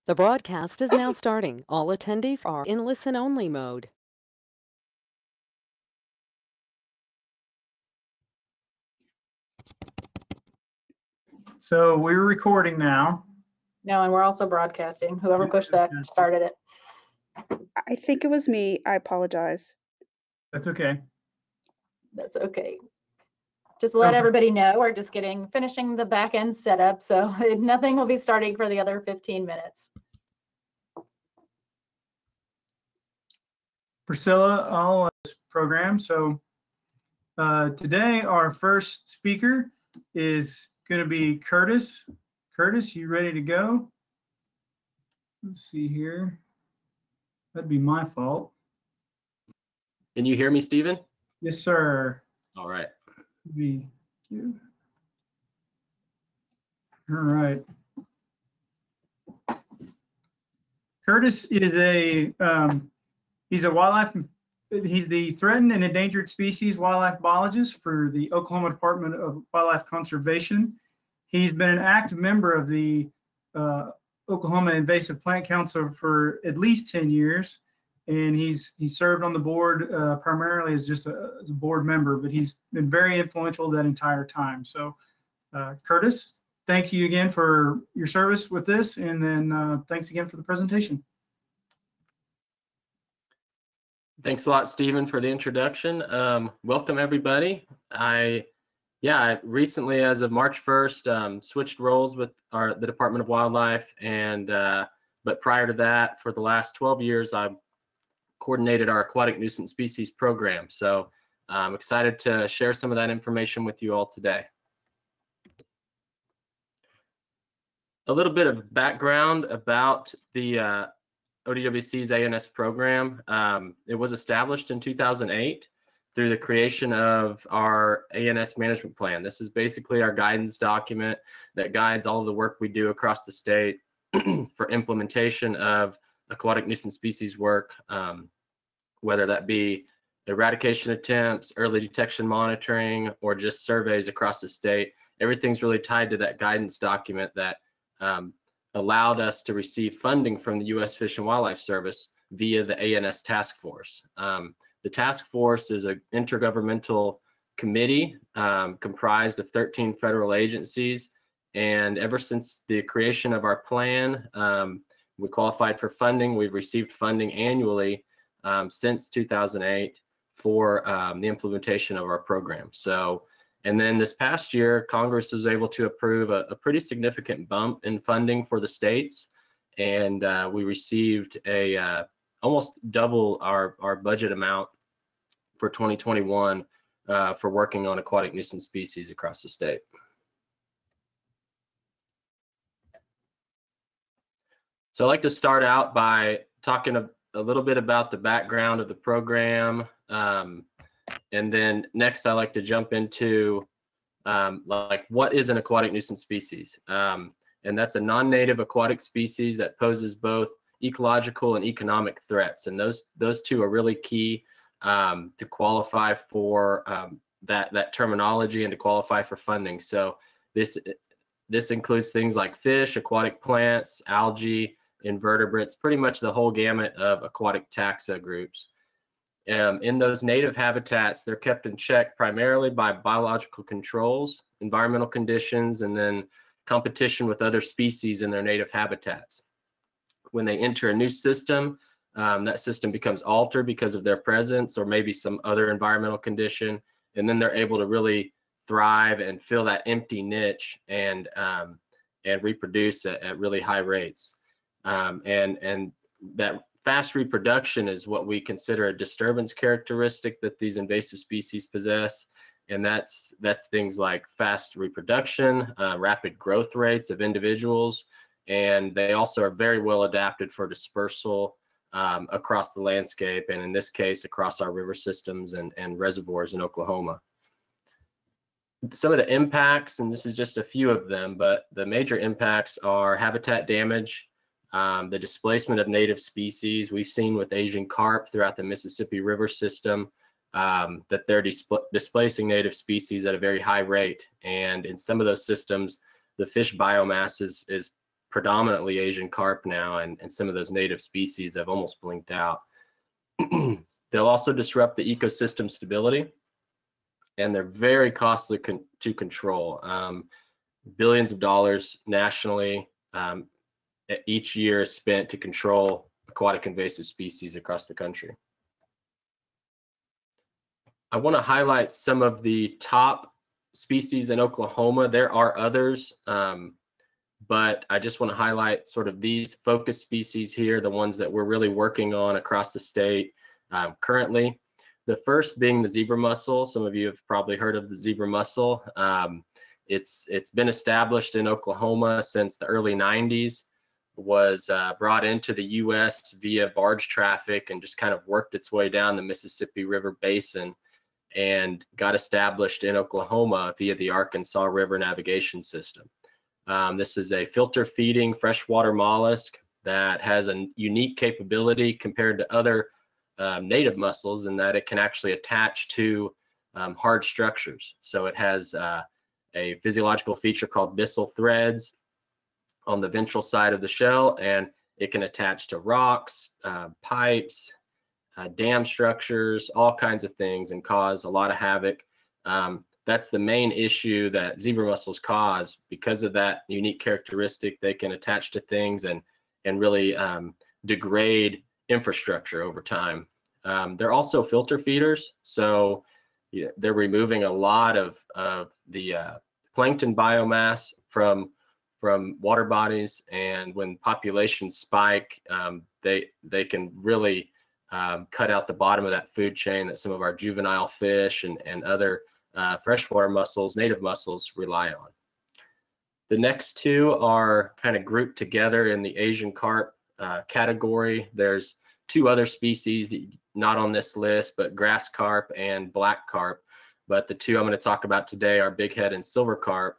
The broadcast is now starting. All attendees are in listen-only mode. So we're recording now. No, and we're also broadcasting. Whoever pushed that started it. I think it was me. I apologize. That's okay. That's okay. Just let everybody know we're just finishing the back end setup, so nothing will be starting for the other 15 minutes. Priscilla, all this program. So today our first speaker is going to be Curtis. Curtis, you ready to go? Let's see here. That'd be my fault. Can you hear me, Stephen? Yes, sir. All right. All right. Curtis is he's the threatened and endangered species wildlife biologist for the Oklahoma Department of Wildlife Conservation. He's been an active member of the Oklahoma Invasive Plant Council for at least 10 years. And he's served on the board primarily as just as a board member, but he's been very influential that entire time. So Curtis, thank you again for your service with this, and then thanks again for the presentation. Thanks a lot, Stephen, for the introduction. Welcome, everybody. I recently, as of March 1st, switched roles with the Department of Wildlife, and but prior to that, for the last 12 years, I've coordinated our aquatic nuisance species program. So I'm excited to share some of that information with you all today. A little bit of background about the ODWC's ANS program. It was established in 2008 through the creation of our ANS management plan. This is basically our guidance document that guides all of the work we do across the state for implementation of aquatic nuisance species work, whether that be eradication attempts, early detection monitoring, or just surveys across the state. Everything's really tied to that guidance document that allowed us to receive funding from the U.S. Fish and Wildlife Service via the ANS task force. The task force is an intergovernmental committee comprised of 13 federal agencies, and ever since the creation of our plan, we qualified for funding. We've received funding annually since 2008 for the implementation of our program. So, and then this past year, Congress was able to approve a pretty significant bump in funding for the states, and we received almost double our budget amount for 2021 for working on aquatic nuisance species across the state. So I'd like to start out by talking a little bit about the background of the program, and then next I'd like to jump into like what is an aquatic nuisance species, and that's a non-native aquatic species that poses both ecological and economic threats, and those two are really key to qualify for that terminology and to qualify for funding. So this includes things like fish, aquatic plants, algae, invertebrates, pretty much the whole gamut of aquatic taxa groups. In those native habitats, they're kept in check primarily by biological controls, environmental conditions, and then competition with other species in their native habitats. When they enter a new system, that system becomes altered because of their presence or maybe some other environmental condition, and then they're able to really thrive and fill that empty niche and reproduce at really high rates. And that fast reproduction is what we consider a disturbance characteristic that these invasive species possess, and that's things like fast reproduction, rapid growth rates of individuals, and they also are very well adapted for dispersal across the landscape, and in this case across our river systems and reservoirs in Oklahoma. Some of the impacts, and this is just a few of them, but the major impacts are habitat damage, the displacement of native species. We've seen with Asian carp throughout the Mississippi River system that they're displacing native species at a very high rate. And in some of those systems, the fish biomass is predominantly Asian carp now, and some of those native species have almost blinked out. They'll also disrupt the ecosystem stability, and they're very costly to control. Billions of dollars nationally each year is spent to control aquatic invasive species across the country. I want to highlight some of the top species in Oklahoma. There are others, but I just want to highlight sort of these focus species here, the ones that we're really working on across the state currently. The first being the zebra mussel. Some of you have probably heard of the zebra mussel. It's been established in Oklahoma since the early 90s, was brought into the US via barge traffic and just kind of worked its way down the Mississippi River Basin and got established in Oklahoma via the Arkansas River Navigation System. This is a filter feeding freshwater mollusk that has a unique capability compared to other native mussels in that it can actually attach to hard structures. So it has a physiological feature called byssal threads on the ventral side of the shell, and it can attach to rocks, pipes, dam structures, all kinds of things, and cause a lot of havoc. That's the main issue that zebra mussels cause. Because of that unique characteristic, they can attach to things and really degrade infrastructure over time. They're also filter feeders, so they're removing a lot of the plankton biomass from water bodies, and when populations spike, they can really cut out the bottom of that food chain that some of our juvenile fish and other freshwater mussels, native mussels, rely on. The next two are kind of grouped together in the Asian carp category. There's two other species not on this list, but grass carp and black carp. But the two I'm going to talk about today are bighead and silver carp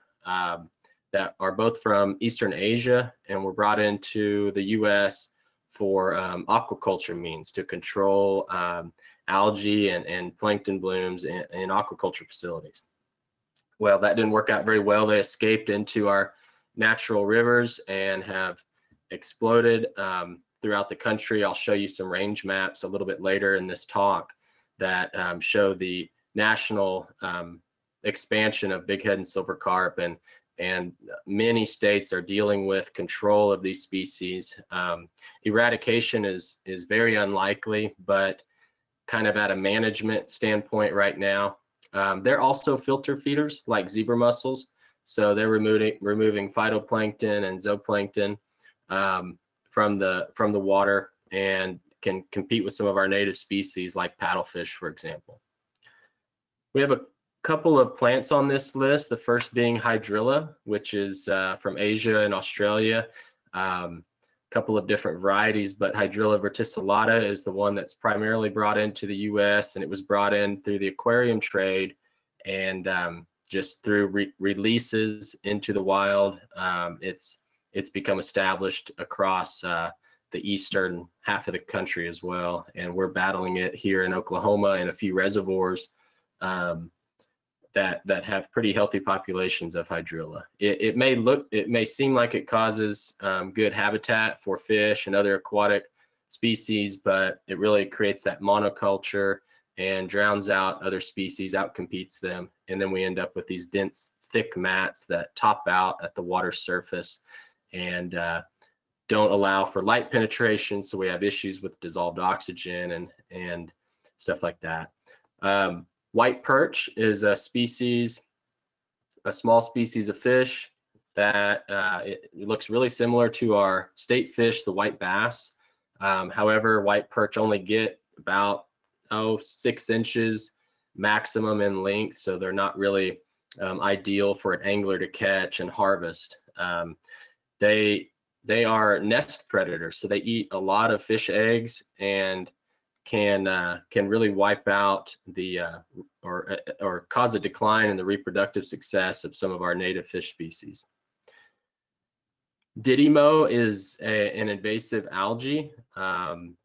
that are both from Eastern Asia and were brought into the US for aquaculture means to control algae and plankton blooms in aquaculture facilities. Well, that didn't work out very well. They escaped into our natural rivers and have exploded throughout the country. I'll show you some range maps a little bit later in this talk that show the national expansion of bighead and silver carp, and many states are dealing with control of these species. Eradication is very unlikely, but kind of at a management standpoint right now. They're also filter feeders like zebra mussels, so they're removing phytoplankton and zooplankton from the water and can compete with some of our native species like paddlefish, for example. We have a couple of plants on this list, the first being hydrilla, which is from Asia and Australia. Couple of different varieties, but Hydrilla verticillata is the one that's primarily brought into the US, and it was brought in through the aquarium trade and just through releases into the wild. It's become established across the eastern half of the country as well, and we're battling it here in Oklahoma in a few reservoirs that have pretty healthy populations of hydrilla. It may seem like it causes good habitat for fish and other aquatic species, but it really creates that monoculture and drowns out other species, outcompetes them, and then we end up with these dense, thick mats that top out at the water surface and don't allow for light penetration, so we have issues with dissolved oxygen and stuff like that. White perch is a small species of fish that it looks really similar to our state fish, the white bass. However, white perch only get about 6 inches maximum in length, so they're not really ideal for an angler to catch and harvest. They are nest predators, so they eat a lot of fish eggs and can really wipe out the or cause a decline in the reproductive success of some of our native fish species. Didymo is an invasive algae, and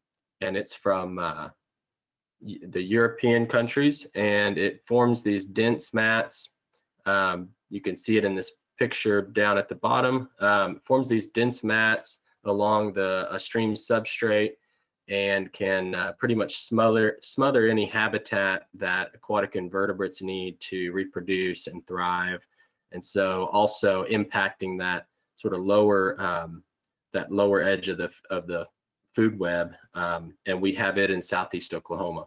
it's from the European countries, and it forms these dense mats. You can see it in this picture down at the bottom, forms these dense mats along a stream substrate and can pretty much smother any habitat that aquatic invertebrates need to reproduce and thrive. And so also impacting that sort of lower edge of the food web, and we have it in southeast Oklahoma.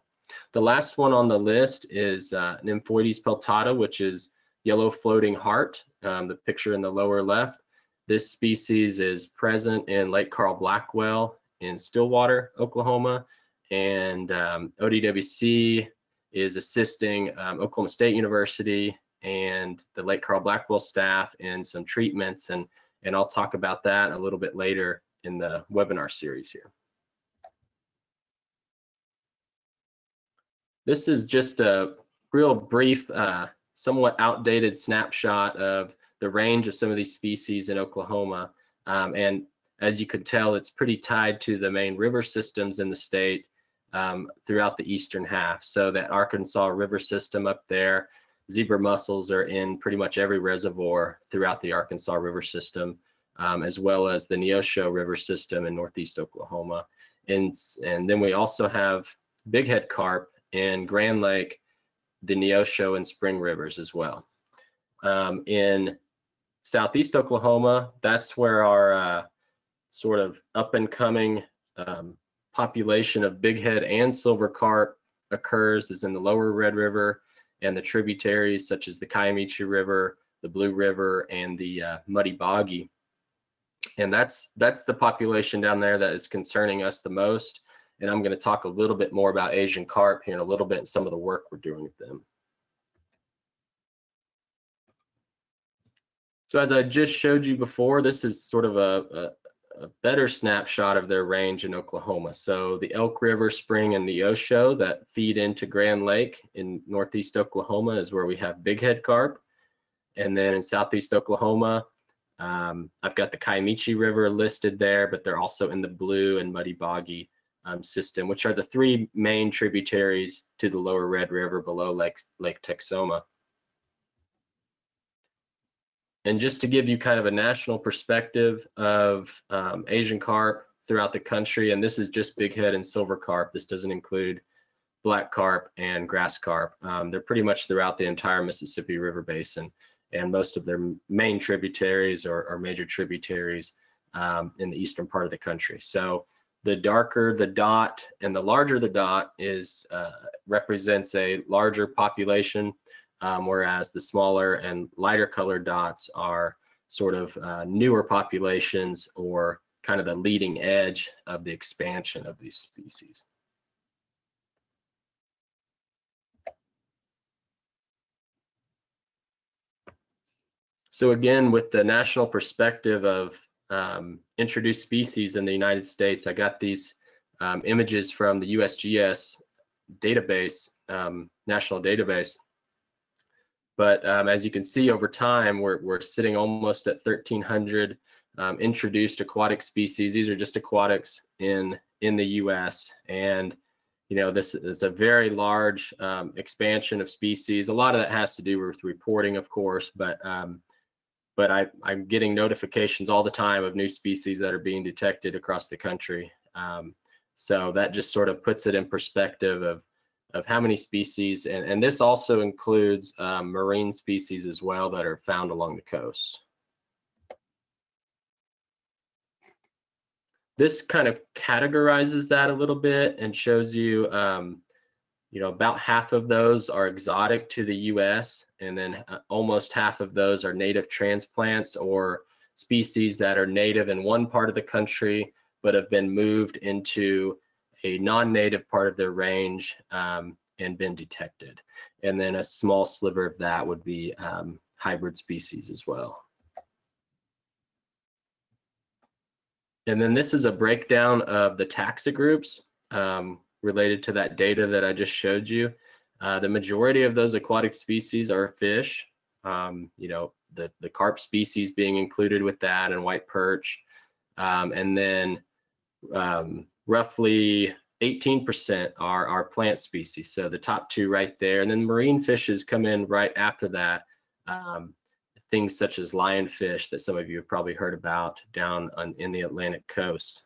The last one on the list is Nymphoides peltata, which is yellow floating heart, the picture in the lower left. This species is present in Lake Carl Blackwell in Stillwater, Oklahoma, and ODWC is assisting Oklahoma State University and the Lake Carl Blackwell staff in some treatments, and I'll talk about that a little bit later in the webinar series here. This is just a real brief, somewhat outdated snapshot of the range of some of these species in Oklahoma. And as you could tell, it's pretty tied to the main river systems in the state throughout the eastern half. So that Arkansas River system up there, zebra mussels are in pretty much every reservoir throughout the Arkansas River system, as well as the Neosho River system in northeast Oklahoma. And then we also have bighead carp in Grand Lake, the Neosho and Spring Rivers as well. In southeast Oklahoma, that's where our sort of up and coming population of bighead and silver carp occurs, is in the lower Red River and the tributaries such as the Kiamichi River, the Blue River, and the Muddy Boggy. And that's the population down there that is concerning us the most. And I'm going to talk a little bit more about Asian carp here in a little bit and some of the work we're doing with them. So as I just showed you before, this is sort of a better snapshot of their range in Oklahoma. So the Elk River, Spring, and Neosho that feed into Grand Lake in northeast Oklahoma is where we have bighead carp. And then in southeast Oklahoma, I've got the Kiamichi River listed there, but they're also in the Blue and Muddy Boggy system, which are the three main tributaries to the lower Red River below Lake Texoma. And just to give you kind of a national perspective of Asian carp throughout the country, and this is just bighead and silver carp. This doesn't include black carp and grass carp. They're pretty much throughout the entire Mississippi River Basin, and most of their main tributaries or major tributaries in the eastern part of the country. So the darker the dot and the larger the dot is represents a larger population, whereas the smaller and lighter colored dots are sort of newer populations or kind of the leading edge of the expansion of these species. So again, with the national perspective of introduced species in the United States, I got these images from the USGS database, national database. But as you can see over time, we're sitting almost at 1,300 introduced aquatic species. These are just aquatics in the US. And you know, this is a very large expansion of species. A lot of that has to do with reporting, of course, but I'm getting notifications all the time of new species that are being detected across the country. So that just sort of puts it in perspective of how many species, and this also includes marine species as well that are found along the coast. This kind of categorizes that a little bit and shows you, you know, about half of those are exotic to the US, and then almost half of those are native transplants or species that are native in one part of the country but have been moved into a non-native part of their range and been detected. And then a small sliver of that would be hybrid species as well. And then this is a breakdown of the taxa groups related to that data that I just showed you. The majority of those aquatic species are fish, you know, the carp species being included with that, and white perch. And then roughly 18% are plant species. So the top two right there. And then marine fishes come in right after that. things such as lionfish that some of you have probably heard about down in the Atlantic coast.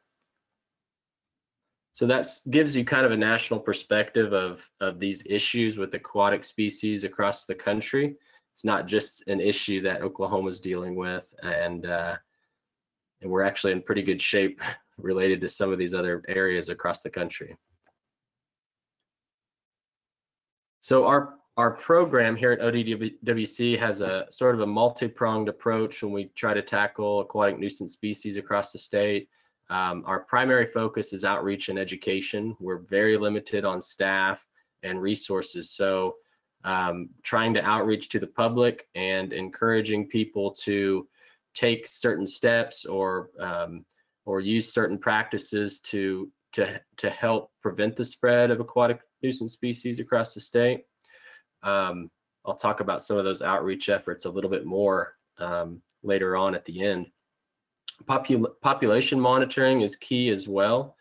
So that gives you kind of a national perspective of these issues with aquatic species across the country. It's not just an issue that Oklahoma is dealing with, and we're actually in pretty good shape related to some of these other areas across the country. So our program here at ODWC has a sort of a multi-pronged approach when we try to tackle aquatic nuisance species across the state. Our primary focus is outreach and education. We're very limited on staff and resources, so trying to outreach to the public and encouraging people to take certain steps or use certain practices to help prevent the spread of aquatic nuisance species across the state. I'll talk about some of those outreach efforts a little bit more later on at the end. Population monitoring is key as well,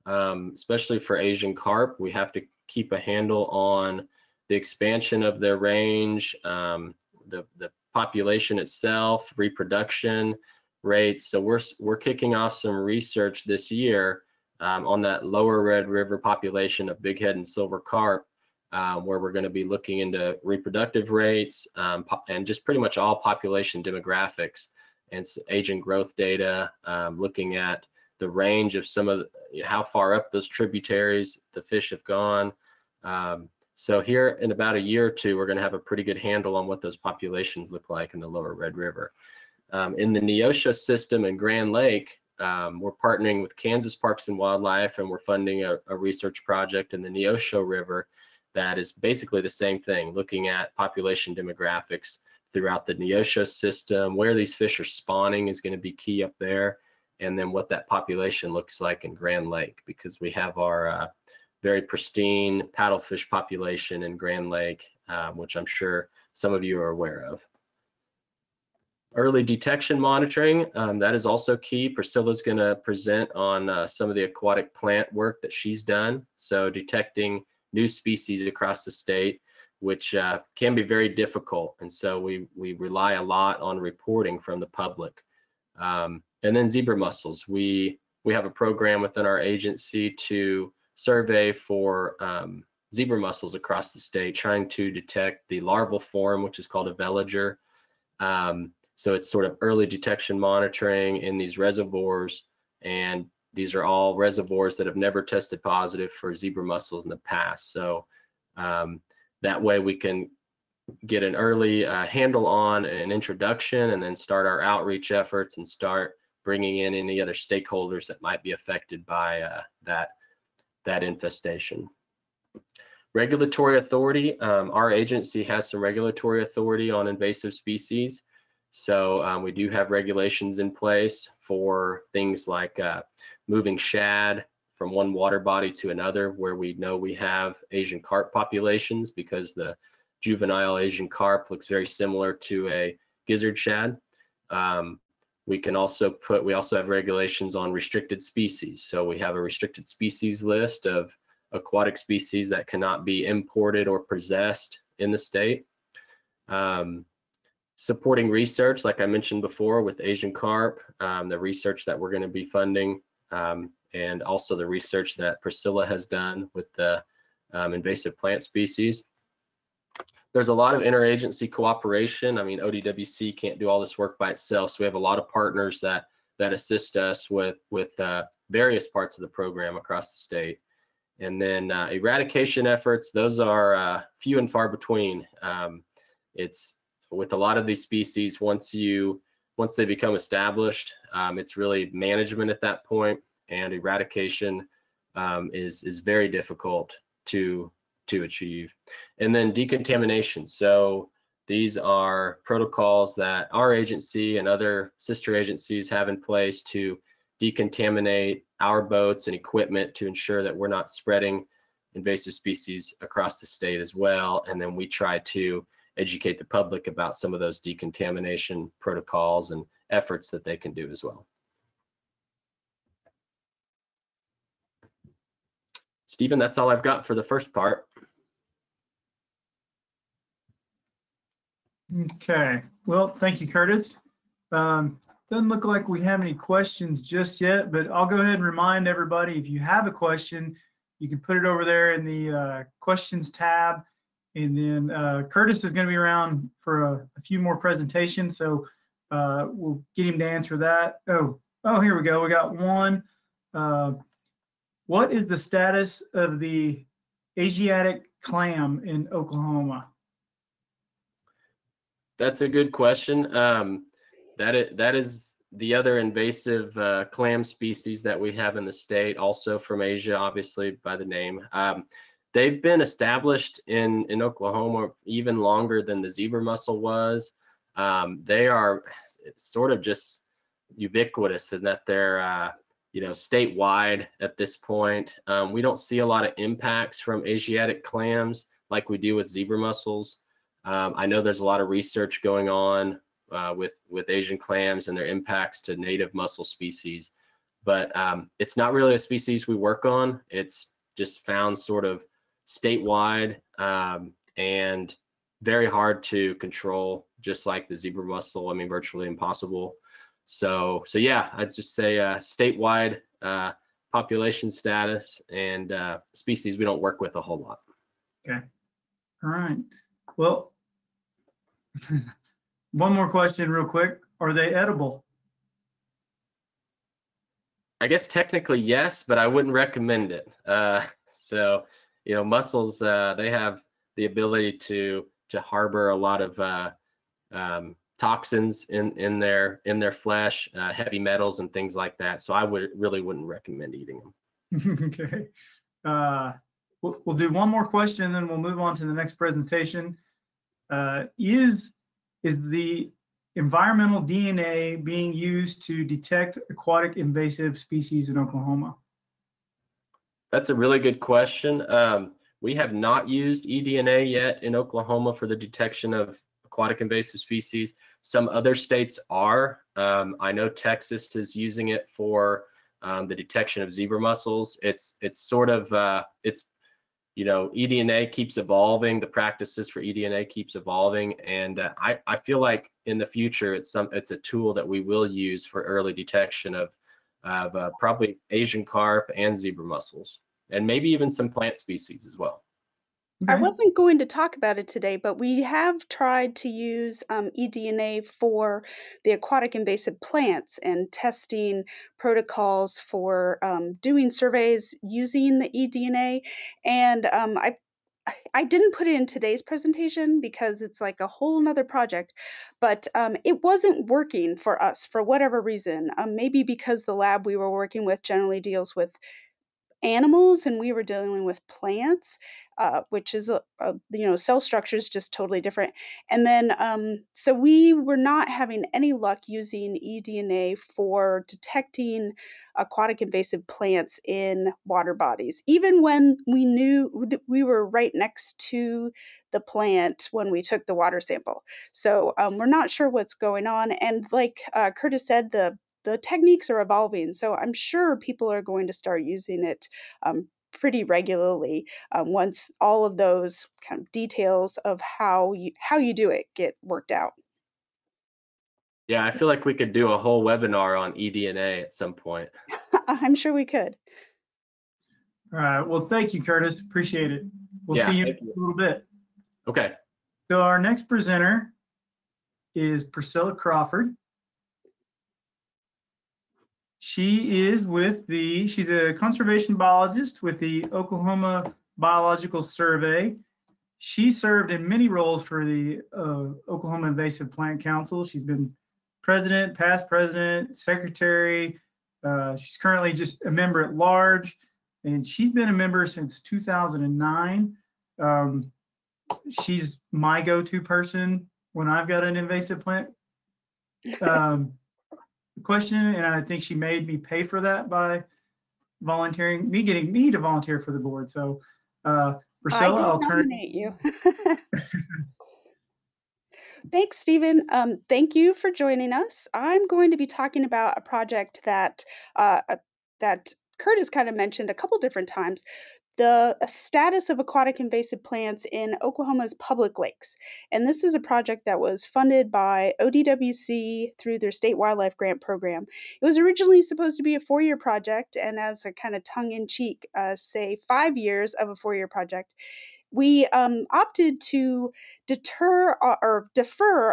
especially for Asian carp. We have to keep a handle on the expansion of their range, the population itself, reproduction rates. So we're kicking off some research this year on that lower Red River population of bighead and silver carp, where we're going to be looking into reproductive rates and just pretty much all population demographics and agent growth data, looking at the range of some of how far up those tributaries the fish have gone. So here in about a year or two, we're going to have a pretty good handle on what those populations look like in the lower Red River. In the Neosho system in Grand Lake, we're partnering with Kansas Parks and Wildlife, and we're funding a research project in the Neosho River that is basically the same thing, looking at population demographics throughout the Neosho system. Where these fish are spawning is going to be key up there, and then what that population looks like in Grand Lake, because we have our very pristine paddlefish population in Grand Lake, which I'm sure some of you are aware of. Early detection monitoring, that is also key. Priscilla's going to present on some of the aquatic plant work that she's done. So detecting new species across the state, which can be very difficult. And so we rely a lot on reporting from the public. And then zebra mussels. We have a program within our agency to survey for zebra mussels across the state, trying to detect the larval form, which is called a veliger. So it's sort of early detection monitoring in these reservoirs, and these are all reservoirs that have never tested positive for zebra mussels in the past. So that way we can get an early handle on an introduction, and then start our outreach efforts and start bringing in any other stakeholders that might be affected by that infestation. Regulatory authority, our agency has some regulatory authority on invasive species. So we do have regulations in place for things like moving shad from one water body to another, where we know we have Asian carp populations, because the juvenile Asian carp looks very similar to a gizzard shad. We also have regulations on restricted species. So we have a restricted species list of aquatic species that cannot be imported or possessed in the state. Supporting research, like I mentioned before, with Asian carp, the research that we're going to be funding, and also the research that Priscilla has done with the invasive plant species. There's a lot of interagency cooperation. I mean, ODWC can't do all this work by itself, so we have a lot of partners that assist us with various parts of the program across the state. And then eradication efforts, those are few and far between. It's with a lot of these species, once they become established, it's really management at that point, and eradication is very difficult to achieve. And then decontamination. So these are protocols that our agency and other sister agencies have in place to decontaminate our boats and equipment to ensure that we're not spreading invasive species across the state as well. And then we try to educate the public about some of those decontamination protocols and efforts that they can do as well. Stephen, that's all I've got for the first part. Okay, well, thank you, Curtis. Doesn't look like we have any questions just yet, but I'll go ahead and remind everybody, if you have a question, you can put it over there in the questions tab. And then Curtis is going to be around for a few more presentations, so we'll get him to answer that. Oh, here we go. We got one. What is the status of the Asiatic clam in Oklahoma? That's a good question. That is the other invasive clam species that we have in the state, also from Asia, obviously by the name. They've been established in Oklahoma even longer than the zebra mussel was. They are sort of just ubiquitous in that they're statewide at this point. We don't see a lot of impacts from Asiatic clams like we do with zebra mussels. I know there's a lot of research going on with Asian clams and their impacts to native mussel species, but it's not really a species we work on. It's just found sort of statewide and very hard to control, just like the zebra mussel. I mean, virtually impossible. So yeah, I'd just say statewide population status and species we don't work with a whole lot. Okay. All right. Well, one more question real quick. Are they edible? I guess technically yes, but I wouldn't recommend it. So, mussels, they have the ability to harbor a lot of toxins in their flesh, heavy metals and things like that. So I really wouldn't recommend eating them. Okay. We'll do one more question and then we'll move on to the next presentation. Is the environmental DNA being used to detect aquatic invasive species in Oklahoma? That's a really good question. We have not used eDNA yet in Oklahoma for the detection of aquatic invasive species. Some other states are. I know Texas is using it for the detection of zebra mussels. It's sort of eDNA keeps evolving. The practices for eDNA keeps evolving, and I feel like in the future it's a tool that we will use for early detection of probably Asian carp and zebra mussels, and maybe even some plant species as well. I Okay. wasn't going to talk about it today, but we have tried to use eDNA for the aquatic invasive plants and testing protocols for doing surveys using the eDNA. And I didn't put it in today's presentation because it's like a whole nother project, but it wasn't working for us for whatever reason. Maybe because the lab we were working with generally deals with animals and we were dealing with plants, which is cell structure is just totally different. And then so we were not having any luck using eDNA for detecting aquatic invasive plants in water bodies, even when we knew that we were right next to the plant when we took the water sample. So we're not sure what's going on, and like Curtis said, the techniques are evolving, so I'm sure people are going to start using it pretty regularly once all of those kind of details of how you do it get worked out. Yeah, I feel like we could do a whole webinar on eDNA at some point. I'm sure we could. All right. Well, thank you, Curtis. Appreciate it. We'll Yeah, see you in thank you. a little bit. Okay. So our next presenter is Priscilla Crawford. She's a conservation biologist with the Oklahoma Biological Survey. She served in many roles for the Oklahoma Invasive Plant Council. She's been president, past president, secretary. She's currently just a member at large, and she's been a member since 2009. She's my go-to person when I've got an invasive plant question, and I think she made me pay for that by getting me to volunteer for the board. So Priscilla, I'll turn nominate you. Thanks, Stephen. Thank you for joining us. I'm going to be talking about a project that Curtis kind of mentioned a couple different times. the status of aquatic invasive plants in Oklahoma's public lakes. And this is a project that was funded by ODWC through their state wildlife grant program. It was originally supposed to be a 4-year project, and as a kind of tongue-in-cheek, say 5 years of a 4-year project, we opted to defer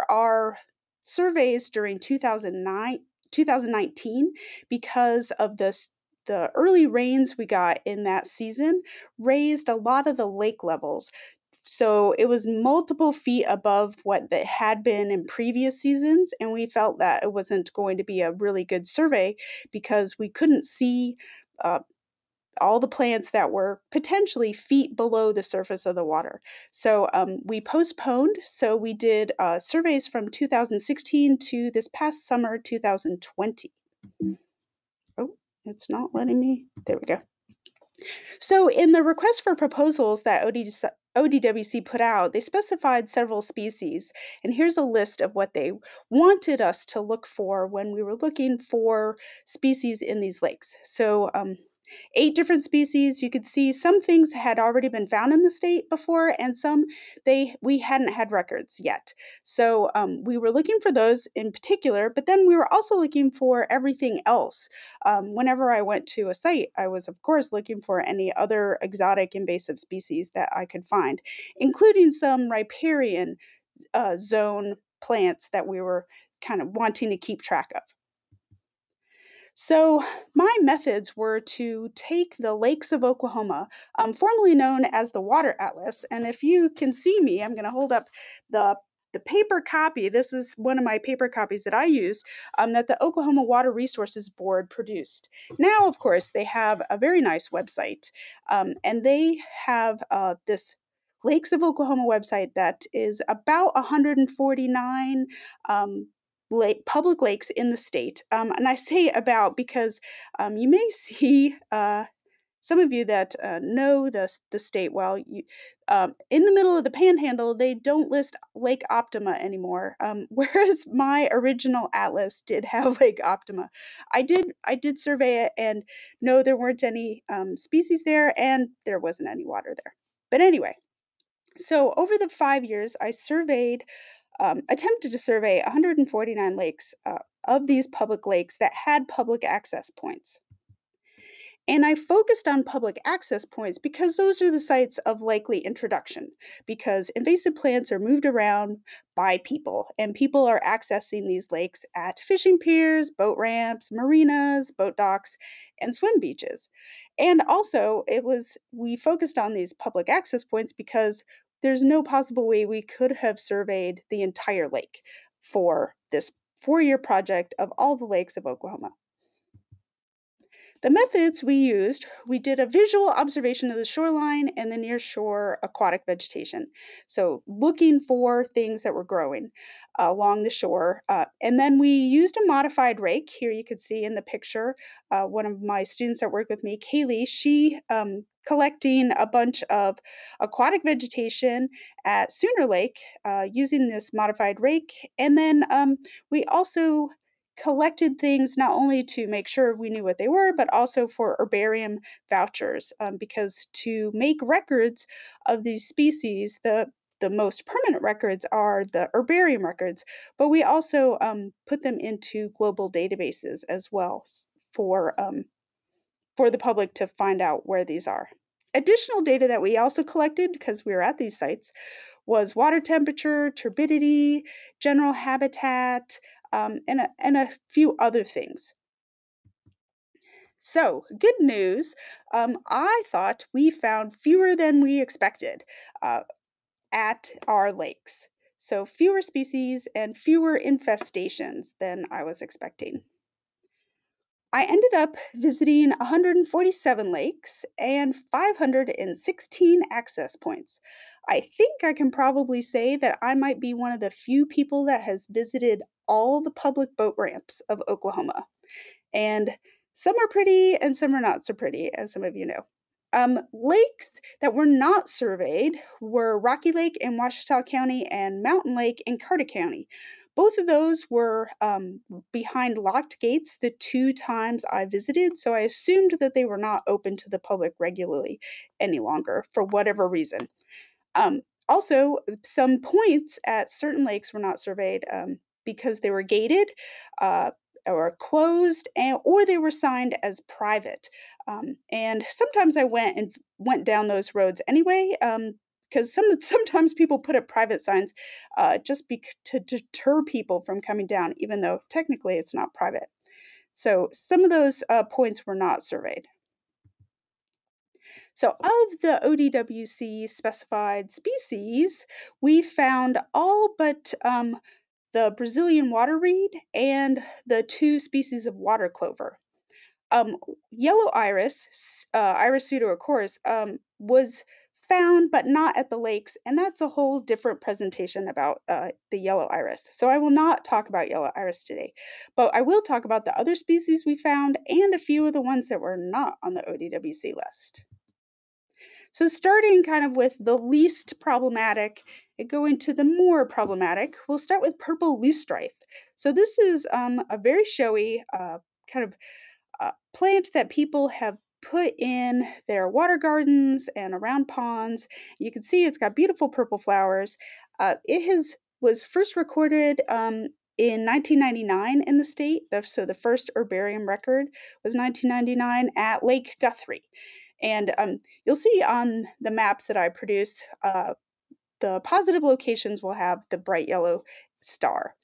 our surveys during 2019 because of the early rains we got in that season raised a lot of the lake levels. So it was multiple feet above what that had been in previous seasons, and we felt that it wasn't going to be a really good survey because we couldn't see all the plants that were potentially feet below the surface of the water. So we postponed. So we did surveys from 2016 to this past summer, 2020. Oh, it's not letting me. There we go. So in the request for proposals that ODWC put out, they specified several species. And here's a list of what they wanted us to look for when we were looking for species in these lakes. So 8 different species. You could see some things had already been found in the state before, and some we hadn't had records yet. So we were looking for those in particular, but then we were also looking for everything else. Whenever I went to a site, I was of course looking for any other exotic invasive species that I could find, including some riparian zone plants that we were kind of wanting to keep track of. So my methods were to take the lakes of Oklahoma, formerly known as the Water Atlas, and if you can see me, I'm going to hold up the paper copy. This is one of my paper copies that I used that the Oklahoma Water Resources Board produced. Now, of course, they have a very nice website, and they have this Lakes of Oklahoma website that is about 149 public lakes in the state. And I say about because you may see some of you that know the state well, in the middle of the panhandle, they don't list Lake Optima anymore, whereas my original atlas did have Lake Optima. I did survey it, and no, there weren't any species there, and there wasn't any water there. But anyway, so over the 5 years, I attempted to survey 149 lakes of these public lakes that had public access points. And I focused on public access points because those are the sites of likely introduction, because invasive plants are moved around by people, and people are accessing these lakes at fishing piers, boat ramps, marinas, boat docks, and swim beaches. And also, we focused on these public access points because there's no possible way we could have surveyed the entire lake for this 4-year project of all the lakes of Oklahoma. The methods we used, we did a visual observation of the shoreline and the nearshore aquatic vegetation. So looking for things that were growing along the shore. And then we used a modified rake. Here you could see in the picture, one of my students that worked with me, Kaylee, she collecting a bunch of aquatic vegetation at Sooner Lake using this modified rake. And then we also collected things not only to make sure we knew what they were, but also for herbarium vouchers, because to make records of these species, the most permanent records are the herbarium records, but we also put them into global databases as well for the public to find out where these are. Additional data that we also collected, because we were at these sites, was water temperature, turbidity, general habitat, and a few other things. So, good news, I thought we found fewer than we expected at our lakes. So fewer species and fewer infestations than I was expecting. I ended up visiting 147 lakes and 516 access points. I think I can probably say that I might be one of the few people that has visited all the public boat ramps of Oklahoma. And some are pretty and some are not so pretty, as some of you know. Lakes that were not surveyed were Rocky Lake in Ouachita County and Mountain Lake in Carter County. Both of those were behind locked gates the 2 times I visited, so I assumed that they were not open to the public regularly any longer for whatever reason. Also, some points at certain lakes were not surveyed because they were gated or closed, or they were signed as private. And sometimes I went down those roads anyway, because sometimes people put up private signs just to deter people from coming down, even though technically it's not private. So some of those points were not surveyed. So of the ODWC specified species, we found all but the Brazilian water reed and the 2 species of water clover. Yellow iris, Iris pseudoachorus, was found but not at the lakes, and that's a whole different presentation about the yellow iris. So I will not talk about yellow iris today, but I will talk about the other species we found and a few of the ones that were not on the ODWC list. So starting kind of with the least problematic and going to the more problematic, we'll start with purple loosestrife. So this is a very showy kind of plant that people have put in their water gardens and around ponds. You can see it's got beautiful purple flowers. It was first recorded in 1999 in the state. So the first herbarium record was 1999 at Lake Guthrie. And you'll see on the maps that I produced, the positive locations will have the bright yellow star.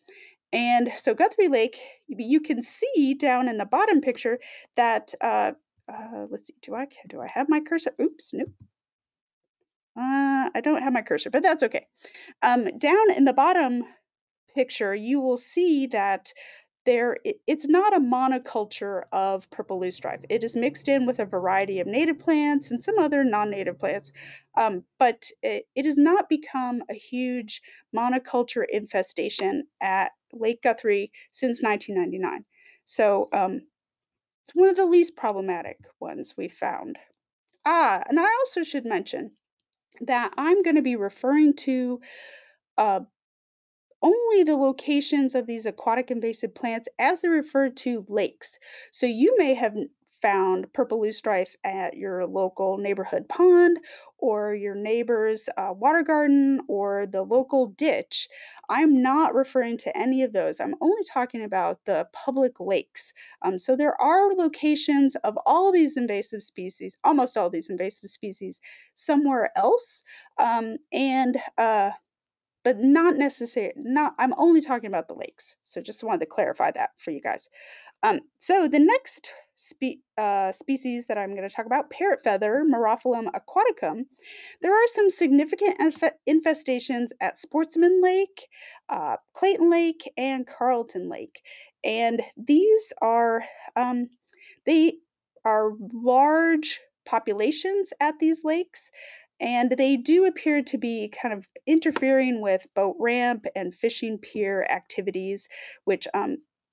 And so Guthrie Lake, you can see down in the bottom picture that, let's see, do I have my cursor? Oops, nope. I don't have my cursor, but that's okay. Down in the bottom picture, you will see that it's not a monoculture of purple loosestrife. It is mixed in with a variety of native plants and some other non-native plants, but it has not become a huge monoculture infestation at Lake Guthrie since 1999. So it's one of the least problematic ones we found. And I also should mention that I'm going to be referring to only the locations of these aquatic invasive plants as they're referred to lakes. So you may have found purple loosestrife at your local neighborhood pond or your neighbor's water garden or the local ditch. I'm not referring to any of those. I'm only talking about the public lakes. So there are locations of all these invasive species, almost all these invasive species, somewhere else. But not necessarily, I'm only talking about the lakes. So just wanted to clarify that for you guys. So the next species that I'm going to talk about, parrot feather, Merophyllum aquaticum. There are some significant infestations at Sportsman Lake, Clayton Lake, and Carlton Lake. And these are, they are large populations at these lakes. And they do appear to be kind of interfering with boat ramp and fishing pier activities, which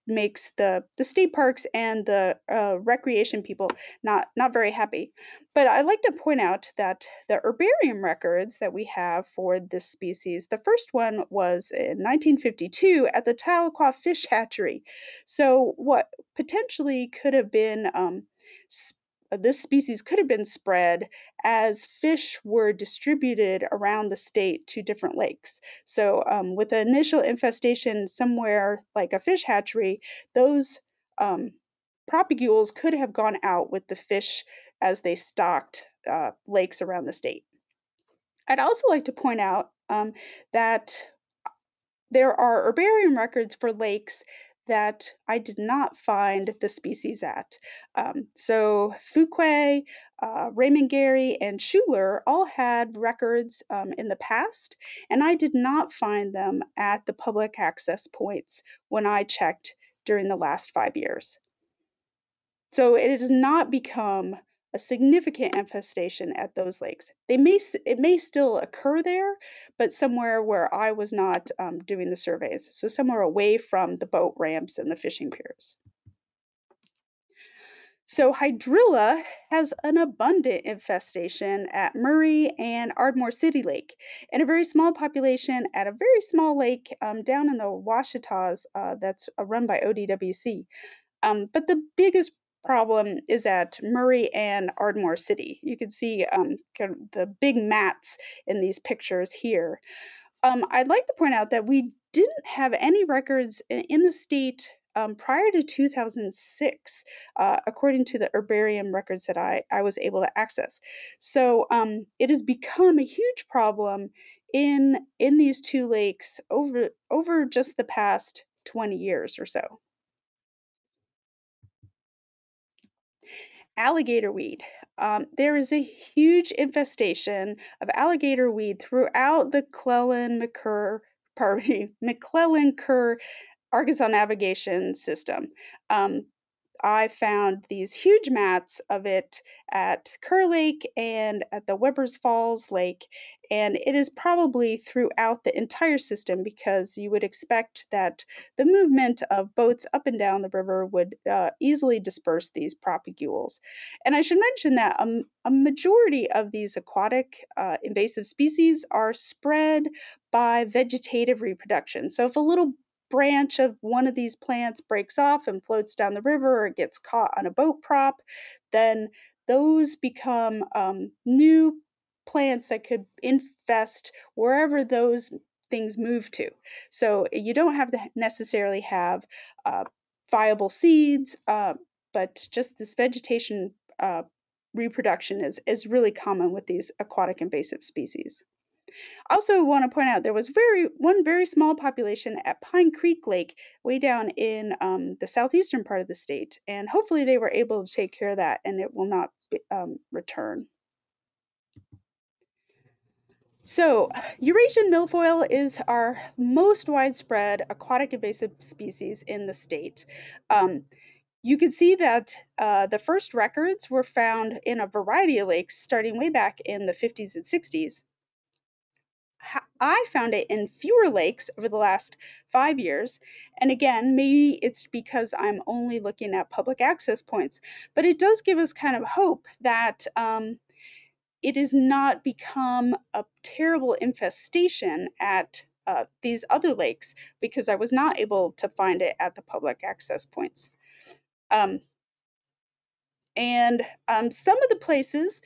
makes the state parks and the recreation people not very happy. But I'd like to point out that the herbarium records that we have for this species, the first one was in 1952 at the Tahlequah Fish Hatchery. So what potentially could have been this species could have been spread as fish were distributed around the state to different lakes. So with the initial infestation somewhere like a fish hatchery, those propagules could have gone out with the fish as they stocked lakes around the state. I'd also like to point out that there are herbarium records for lakes that I did not find the species at. So Fuquay, Raymond Gary, and Schuler all had records in the past, and I did not find them at the public access points when I checked during the last 5 years. So it has not become a significant infestation at those lakes. It may still occur there, but somewhere where I was not doing the surveys, so somewhere away from the boat ramps and the fishing piers. So hydrilla has an abundant infestation at Murray and Ardmore City Lake, and a very small population at a very small lake down in the Washitas that's run by ODWC. But the biggest problem is at Murray and Ardmore City. You can see kind of the big mats in these pictures here. I'd like to point out that we didn't have any records in the state prior to 2006, according to the herbarium records that I was able to access. So it has become a huge problem in these two lakes over just the past 20 years or so. Alligator weed. There is a huge infestation of alligator weed throughout the McClellan-Kerr Arkansas navigation system. I found these huge mats of it at Kerr Lake and at the Webbers Falls Lake, and it is probably throughout the entire system because you would expect that the movement of boats up and down the river would easily disperse these propagules. And I should mention that a majority of these aquatic invasive species are spread by vegetative reproduction. So if a little branch of one of these plants breaks off and floats down the river or gets caught on a boat prop, then those become new plants that could infest wherever those things move to. So you don't have to necessarily have viable seeds, but just this vegetation reproduction is really common with these aquatic invasive species. I also want to point out there was one very small population at Pine Creek Lake, way down in the southeastern part of the state, and hopefully they were able to take care of that and it will not return. So Eurasian milfoil is our most widespread aquatic invasive species in the state. You can see that the first records were found in a variety of lakes starting way back in the 50s and 60s. I found it in fewer lakes over the last 5 years. And again, maybe it's because I'm only looking at public access points, but it does give us kind of hope that it has not become a terrible infestation at these other lakes because I was not able to find it at the public access points. And some of the places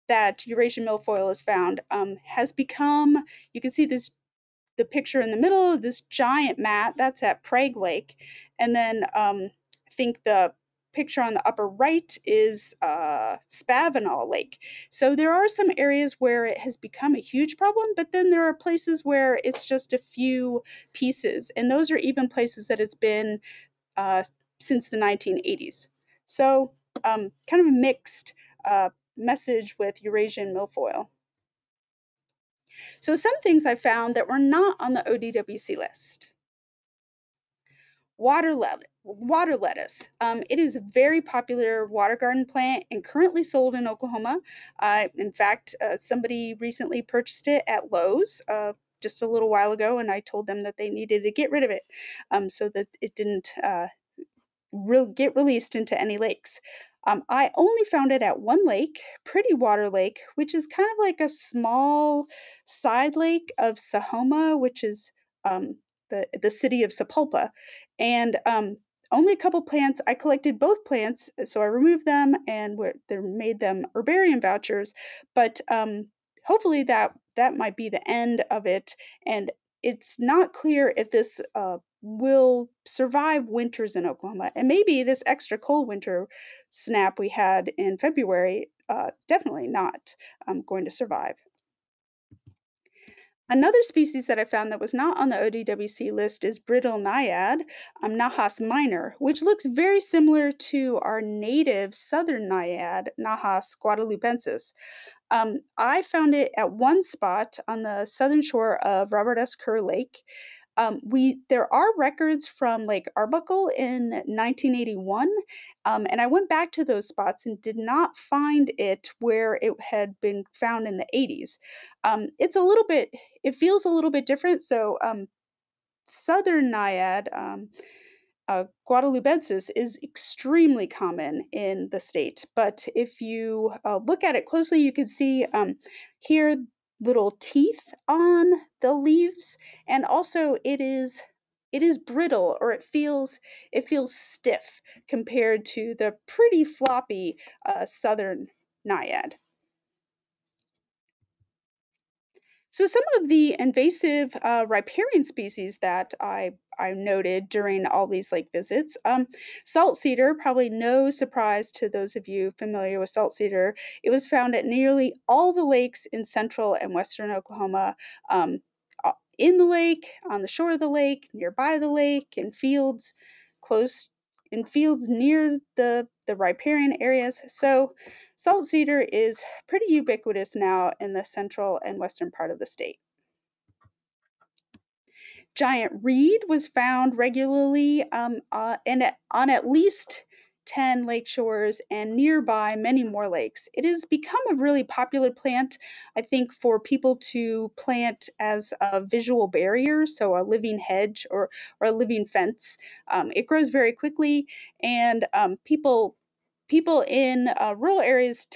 that Eurasian milfoil is found has become, you can see the picture in the middle of this giant mat, that's at Prague Lake. And then I think the picture on the upper right is Spavinal Lake. So there are some areas where it has become a huge problem, but then there are places where it's just a few pieces. And those are even places that it's been since the 1980s. So kind of a mixed message with Eurasian milfoil. So some things I found that were not on the ODWC list. Water lettuce. It is a very popular water garden plant and currently sold in Oklahoma. In fact, somebody recently purchased it at Lowe's just a little while ago, and I told them that they needed to get rid of it so that it didn't get released into any lakes. I only found it at one lake, Pretty Water Lake, which is kind of like a small side lake of Sahoma, which is the city of Sapulpa. And only a couple plants. I collected both plants, so I removed them and they made them herbarium vouchers. But hopefully that might be the end of it. And it's not clear if this will survive winters in Oklahoma. And maybe this extra cold winter snap we had in February, definitely not going to survive. Another species that I found that was not on the ODWC list is brittle naiad, Nahas minor, which looks very similar to our native southern naiad, Nahas guadalupensis. I found it at one spot on the southern shore of Robert S. Kerr Lake. There are records from Lake Arbuckle in 1981, and I went back to those spots and did not find it where it had been found in the 80s. It feels a little bit different. So southern naiad guadalupensis is extremely common in the state, but if you look at it closely, you can see here little teeth on the leaves, and also it is brittle, or it feels stiff compared to the pretty floppy southern naiad. So some of the invasive riparian species that I noted during all these lake visits, salt cedar, probably no surprise to those of you familiar with salt cedar. It was found at nearly all the lakes in central and western Oklahoma, in the lake, on the shore of the lake, nearby the lake, in fields, near the riparian areas. So salt cedar is pretty ubiquitous now in the central and western part of the state. Giant reed was found regularly on at least 10 lake shores and nearby many more lakes. It has become a really popular plant, I think, for people to plant as a visual barrier, so a living hedge or a living fence. It grows very quickly, and people in rural areas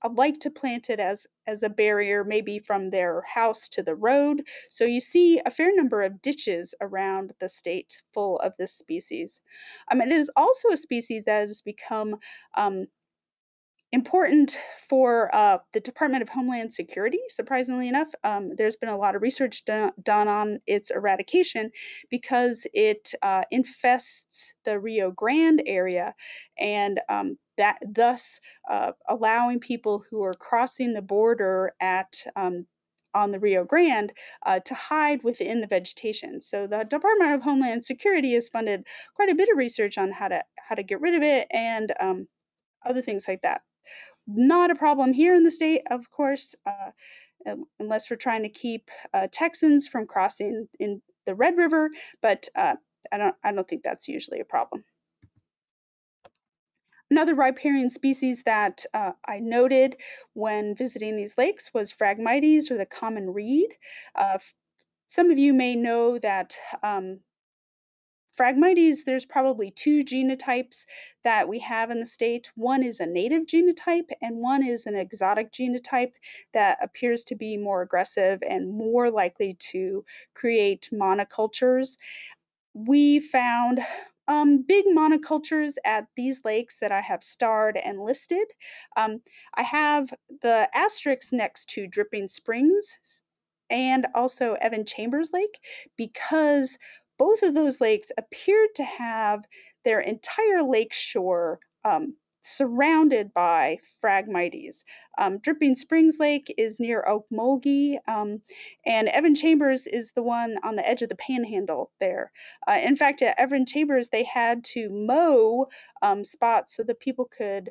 like to plant it as a barrier, maybe from their house to the road. So you see a fair number of ditches around the state full of this species. It is also a species that has become important for the Department of Homeland Security. Surprisingly enough, there's been a lot of research done on its eradication because it infests the Rio Grande area, and that thus allowing people who are crossing the border on the Rio Grande to hide within the vegetation. So the Department of Homeland Security has funded quite a bit of research on how to get rid of it, and other things like that. Not a problem here in the state, of course, unless we're trying to keep Texans from crossing in the Red River, but I don't think that's usually a problem. Another riparian species that I noted when visiting these lakes was Phragmites, or the common reed. Some of you may know that Phragmites, there's probably two genotypes that we have in the state. One is a native genotype, and one is an exotic genotype that appears to be more aggressive and more likely to create monocultures. We found big monocultures at these lakes that I have starred and listed. I have the asterisks next to Dripping Springs and also Evan Chambers Lake, because both of those lakes appeared to have their entire lake shore surrounded by Phragmites. Dripping Springs Lake is near Okmulgee, and Evan Chambers is the one on the edge of the panhandle there. In fact, at Evan Chambers, they had to mow spots so that people could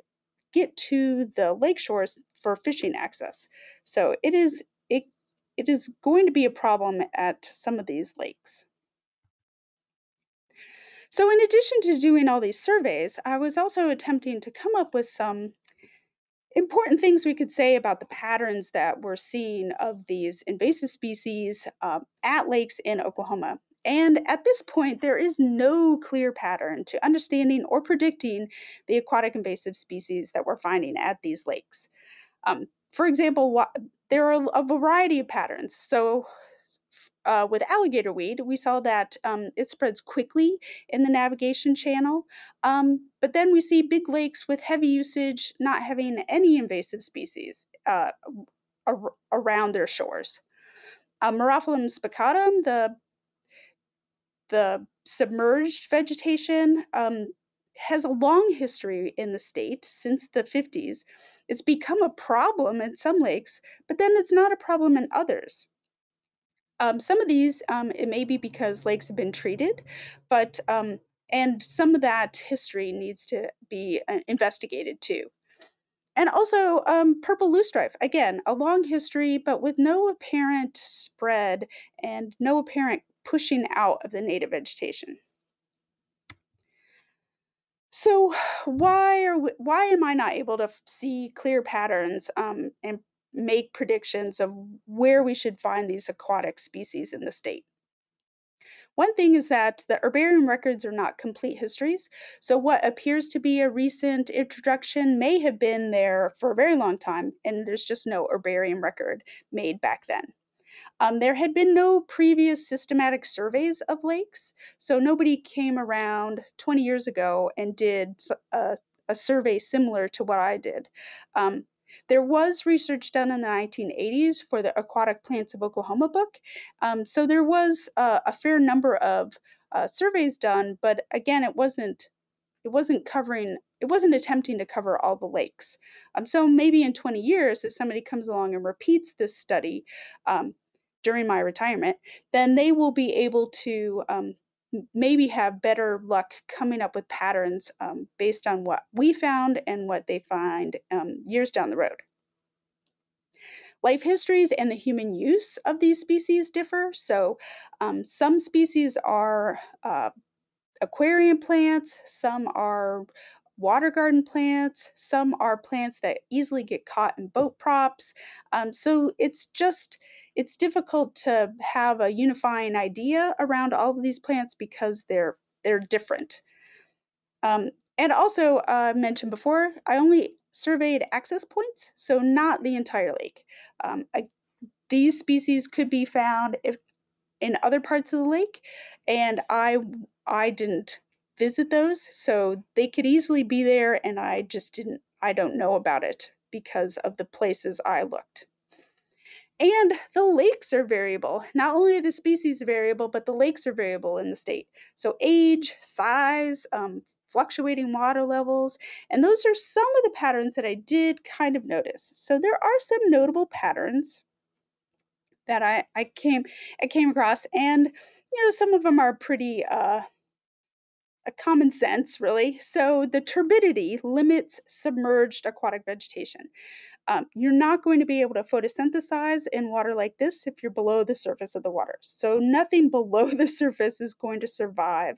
get to the lake shores for fishing access. So it is going to be a problem at some of these lakes. So in addition to doing all these surveys, I was also attempting to come up with some important things we could say about the patterns that we're seeing of these invasive species at lakes in Oklahoma. And at this point, there is no clear pattern to understanding or predicting the aquatic invasive species that we're finding at these lakes. For example, there are a variety of patterns. So with alligator weed, we saw that it spreads quickly in the navigation channel, but then we see big lakes with heavy usage not having any invasive species around their shores. Merophyllum spicatum, the submerged vegetation, has a long history in the state since the 50s. It's become a problem in some lakes, but then it's not a problem in others. Some of these, it may be because lakes have been treated, but and some of that history needs to be investigated too. And also purple loosestrife, again, a long history, but with no apparent spread and no apparent pushing out of the native vegetation. So why am I not able to see clear patterns and make predictions of where we should find these aquatic species in the state? One thing is that the herbarium records are not complete histories, so what appears to be a recent introduction may have been there for a very long time, and there's just no herbarium record made back then. There had been no previous systematic surveys of lakes, so nobody came around 20 years ago and did a survey similar to what I did. There was research done in the 1980s for the Aquatic Plants of Oklahoma book, so there was a fair number of surveys done, but again, it wasn't attempting to cover all the lakes. So maybe in 20 years, if somebody comes along and repeats this study during my retirement, then they will be able to maybe have better luck coming up with patterns based on what we found and what they find years down the road. Life histories and the human use of these species differ. So some species are aquarium plants, some are water garden plants, some are plants that easily get caught in boat props. So it's difficult to have a unifying idea around all of these plants because they're different. And also, I mentioned before, I only surveyed access points, so not the entire lake. These species could be found in other parts of the lake, and I didn't visit those, so they could easily be there, and I don't know about it because of the places I looked. And the lakes are variable. Not only are the species variable, but the lakes are variable in the state. So age, size, fluctuating water levels, and those are some of the patterns that I did kind of notice. So there are some notable patterns that I came across, and some of them are pretty a common sense, really. So the turbidity limits submerged aquatic vegetation. You're not going to be able to photosynthesize in water like this if you're below the surface of the water. So nothing below the surface is going to survive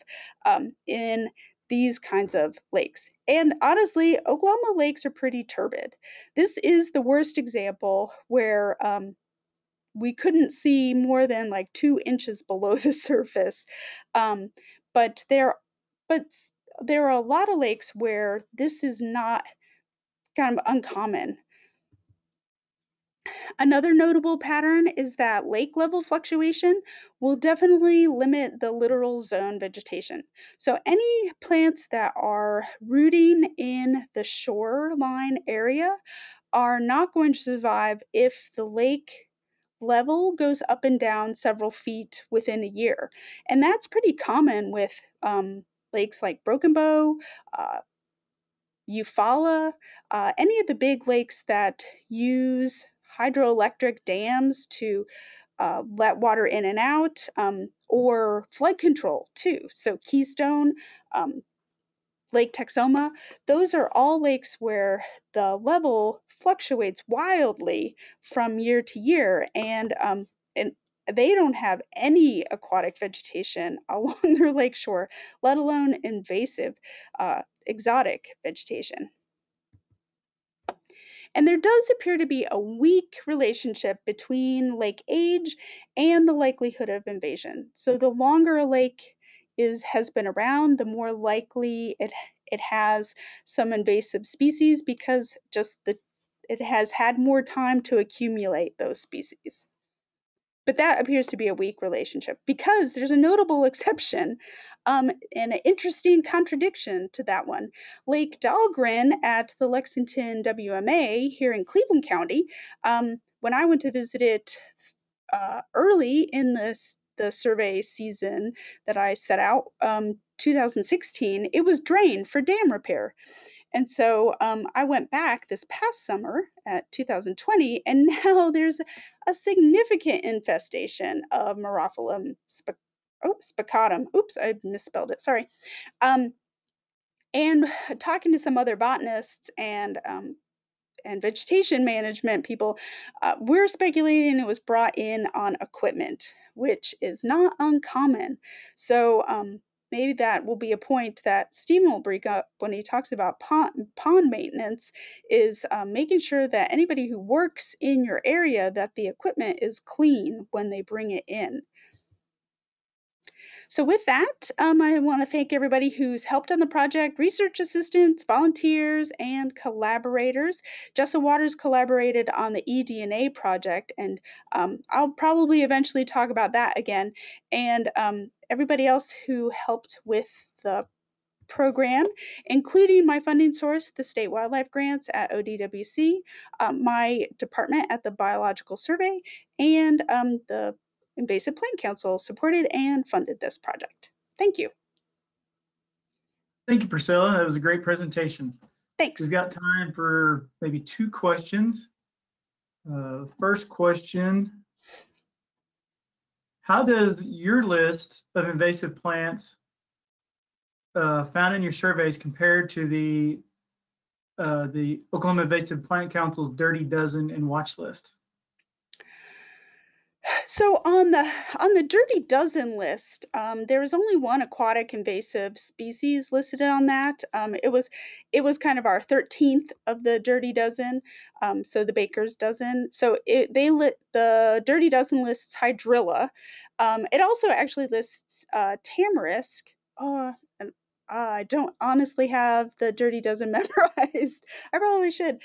in these kinds of lakes. And honestly, Oklahoma lakes are pretty turbid. This is the worst example where we couldn't see more than like 2 inches below the surface. But there are a lot of lakes where this is not kind of uncommon. Another notable pattern is that lake level fluctuation will definitely limit the littoral zone vegetation. So any plants that are rooting in the shoreline area are not going to survive if the lake level goes up and down several feet within a year. And that's pretty common with lakes like Broken Bow, Eufaula, any of the big lakes that use hydroelectric dams to let water in and out, or flood control too. So Keystone, Lake Texoma, those are all lakes where the level fluctuates wildly from year to year, and they don't have any aquatic vegetation along their lakeshore, let alone invasive exotic vegetation. And there does appear to be a weak relationship between lake age and the likelihood of invasion. So the longer a lake has been around, the more likely it has some invasive species because it has had more time to accumulate those species. But that appears to be a weak relationship because there's a notable exception and an interesting contradiction to that one. Lake Dahlgren at the Lexington WMA here in Cleveland County, when I went to visit it early in the survey season that I set out, 2016, it was drained for dam repair. And so I went back this past summer at 2020, and now there's a significant infestation of Merophyllum spicatum. Oops, I misspelled it. Sorry. And talking to some other botanists and vegetation management people, we're speculating it was brought in on equipment, which is not uncommon. So maybe that will be a point that Stephen will bring up when he talks about pond maintenance, is making sure that anybody who works in your area, that the equipment is clean when they bring it in. So with that, I want to thank everybody who's helped on the project, research assistants, volunteers, and collaborators. Jessa Waters collaborated on the eDNA project, and I'll probably eventually talk about that again. And everybody else who helped with the program, including my funding source, the state wildlife grants at ODWC, my department at the Biological Survey, and the Invasive Plant Council supported and funded this project. Thank you. Thank you, Priscilla. That was a great presentation. Thanks. We've got time for maybe 2 questions. First question, how does your list of invasive plants found in your surveys compared to the Oklahoma Invasive Plant Council's Dirty Dozen and watch list? So on the Dirty Dozen list, there is only one aquatic invasive species listed on that. It was kind of our 13th of the Dirty Dozen, so the Baker's Dozen. So the Dirty Dozen lists hydrilla. It also actually lists tamarisk. Oh, and I don't honestly have the Dirty Dozen memorized. I probably should.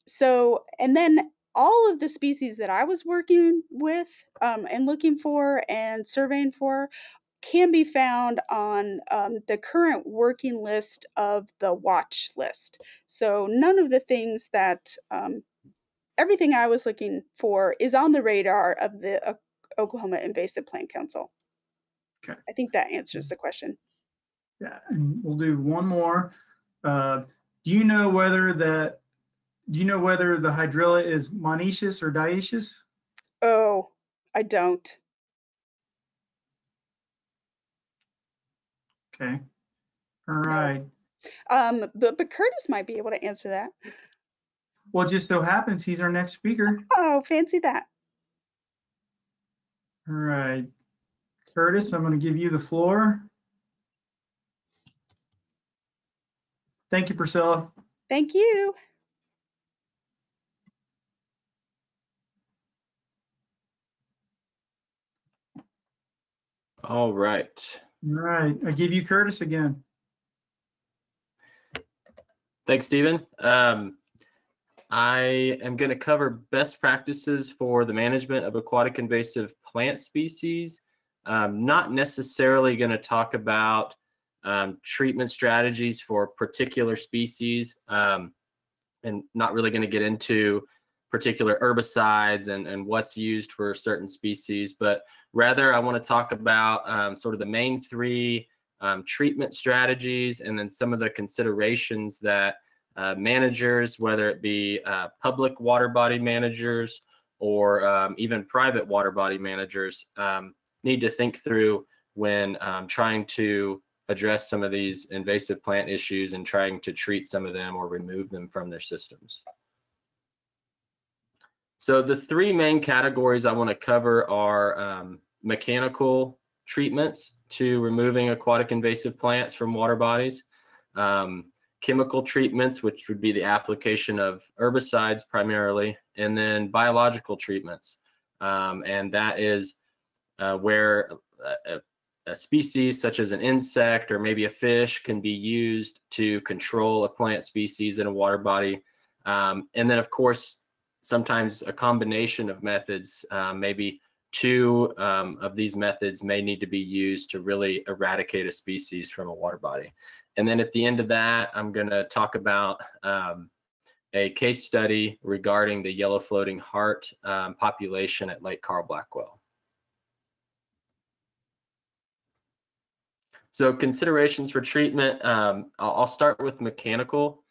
So, and then all of the species that I was working with and looking for and surveying for can be found on the current working list of the watch list. So none of the things that, everything I was looking for is on the radar of the Oklahoma Invasive Plant Council. Okay. I think that answers the question. Yeah, and we'll do one more. Do you know whether the hydrilla is monoecious or dioecious? Oh, I don't. Okay. All right. But Curtis might be able to answer that. Well, it just so happens he's our next speaker. Oh, fancy that. All right. Curtis, I'm going to give you the floor. Thank you, Priscilla. Thank you. All right. All right. I give you Curtis again. Thanks, Stephen. I am going to cover best practices for the management of aquatic invasive plant species. Not necessarily going to talk about treatment strategies for particular species, and not really going to get into particular herbicides and what's used for certain species, but rather I want to talk about sort of the main 3 treatment strategies, and then some of the considerations that managers, whether it be public water body managers or even private water body managers, need to think through when trying to address some of these invasive plant issues and trying to treat some of them or remove them from their systems. So the 3 main categories I want to cover are mechanical treatments to removing aquatic invasive plants from water bodies, chemical treatments, which would be the application of herbicides primarily, and then biological treatments. And that is where a species such as an insect or maybe a fish can be used to control a plant species in a water body. And then of course, sometimes a combination of methods, maybe 2 of these methods may need to be used to really eradicate a species from a water body. And then at the end of that, I'm going to talk about a case study regarding the yellow floating heart population at Lake Carl Blackwell. So considerations for treatment, I'll start with mechanical.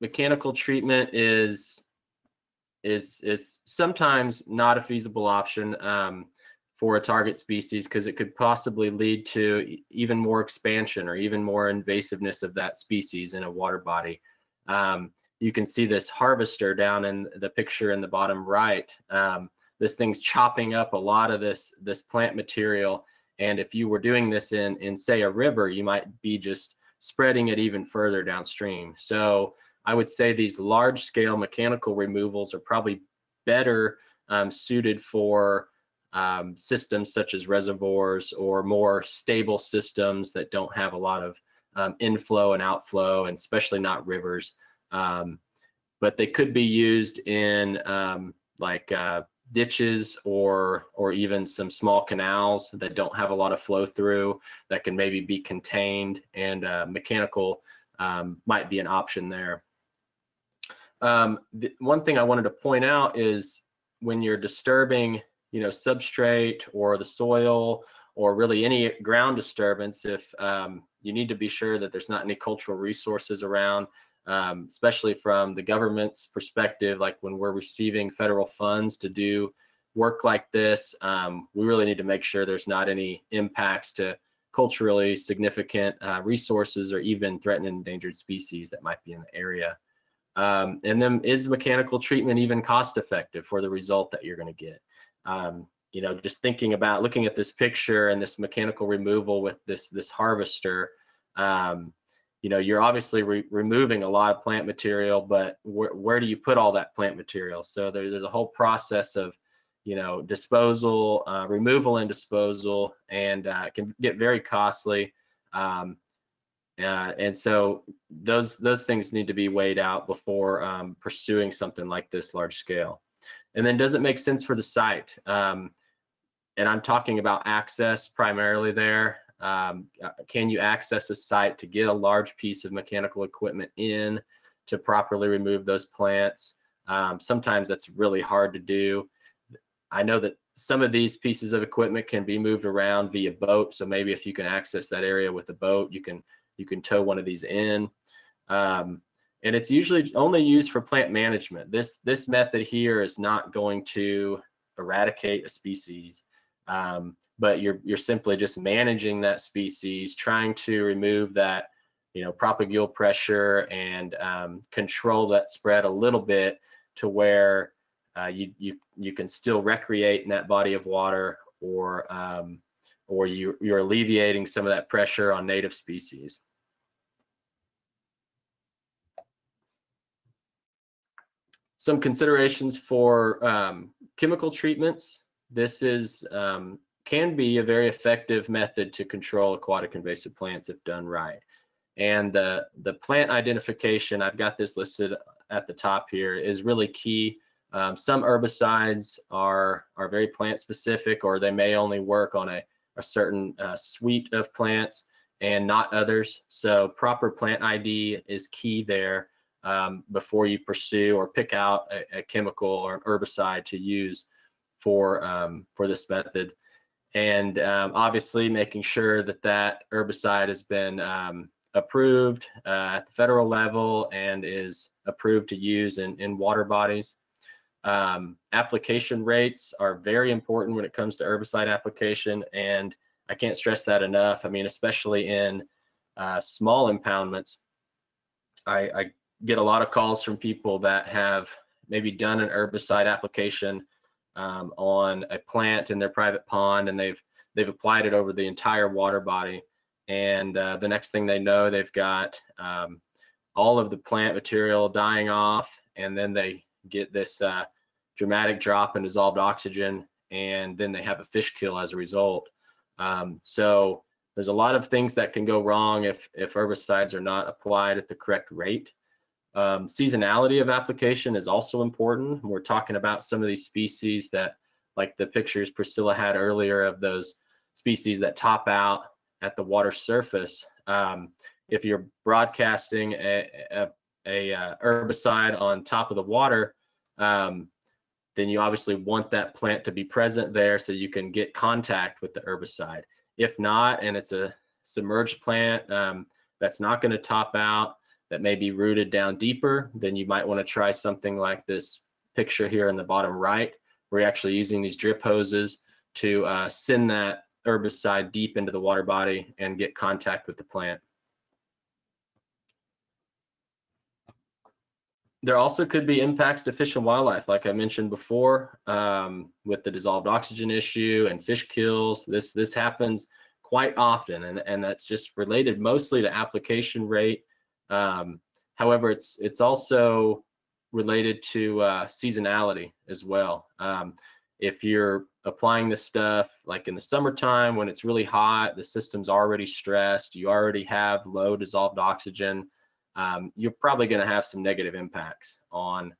Mechanical treatment is sometimes not a feasible option for a target species because it could possibly lead to even more expansion or even more invasiveness of that species in a water body. You can see this harvester down in the picture in the bottom right. This thing's chopping up a lot of this plant material, and if you were doing this in say a river, you might be just spreading it even further downstream. So I would say these large scale mechanical removals are probably better suited for systems such as reservoirs or more stable systems that don't have a lot of inflow and outflow, and especially not rivers. But they could be used in ditches or even some small canals that don't have a lot of flow through, that can maybe be contained, and mechanical might be an option there. One thing I wanted to point out is when you're disturbing, substrate or the soil, or really any ground disturbance, if you need to be sure that there's not any cultural resources around, especially from the government's perspective, like when we're receiving federal funds to do work like this, we really need to make sure there's not any impacts to culturally significant resources or even threatened and endangered species that might be in the area. And then, is mechanical treatment even cost effective for the result that you're going to get? Just thinking about looking at this picture and this mechanical removal with this harvester, you're obviously removing a lot of plant material, but where do you put all that plant material? So there's a whole process of, disposal, removal and disposal, and it can get very costly. And so those things need to be weighed out before pursuing something like this large scale. And then, does it make sense for the site? And I'm talking about access primarily there. Can you access a site to get a large piece of mechanical equipment in to properly remove those plants? Sometimes that's really hard to do. I know that some of these pieces of equipment can be moved around via boat. So maybe if you can access that area with a boat, you can tow one of these in. And it's usually only used for plant management. This method here is not going to eradicate a species, but you're simply just managing that species, trying to remove that, propagule pressure, and control that spread a little bit to where you can still recreate in that body of water, or you're alleviating some of that pressure on native species. Some considerations for chemical treatments. This can be a very effective method to control aquatic invasive plants if done right. And the plant identification, I've got this listed at the top here, is really key. Some herbicides are very plant specific, or they may only work on a certain suite of plants and not others. So proper plant ID is key there before you pursue or pick out a chemical or an herbicide to use for this method. And obviously making sure that herbicide has been approved at the federal level and is approved to use in water bodies. Application rates are very important when it comes to herbicide application, and I can't stress that enough. I mean, especially in small impoundments, I get a lot of calls from people that have maybe done an herbicide application on a plant in their private pond, and they've applied it over the entire water body, and the next thing they know, they've got all of the plant material dying off, and then they get this dramatic drop in dissolved oxygen, and then they have a fish kill as a result. So there's a lot of things that can go wrong if herbicides are not applied at the correct rate. Seasonality of application is also important. We're talking about some of these species that, like the pictures Priscilla had earlier of those species that top out at the water surface. If you're broadcasting a herbicide on top of the water, then you obviously want that plant to be present there so you can get contact with the herbicide. If not, and it's a submerged plant that's not going to top out, that may be rooted down deeper, then you might want to try something like this picture here in the bottom right. We're actually using these drip hoses to send that herbicide deep into the water body and get contact with the plant. There also could be impacts to fish and wildlife, like I mentioned before, with the dissolved oxygen issue and fish kills. This happens quite often, and that's just related mostly to application rate. However, it's also related to seasonality as well. if you're applying this stuff like in the summertime when it's really hot, the system's already stressed, you already have low dissolved oxygen, you're probably going to have some negative impacts on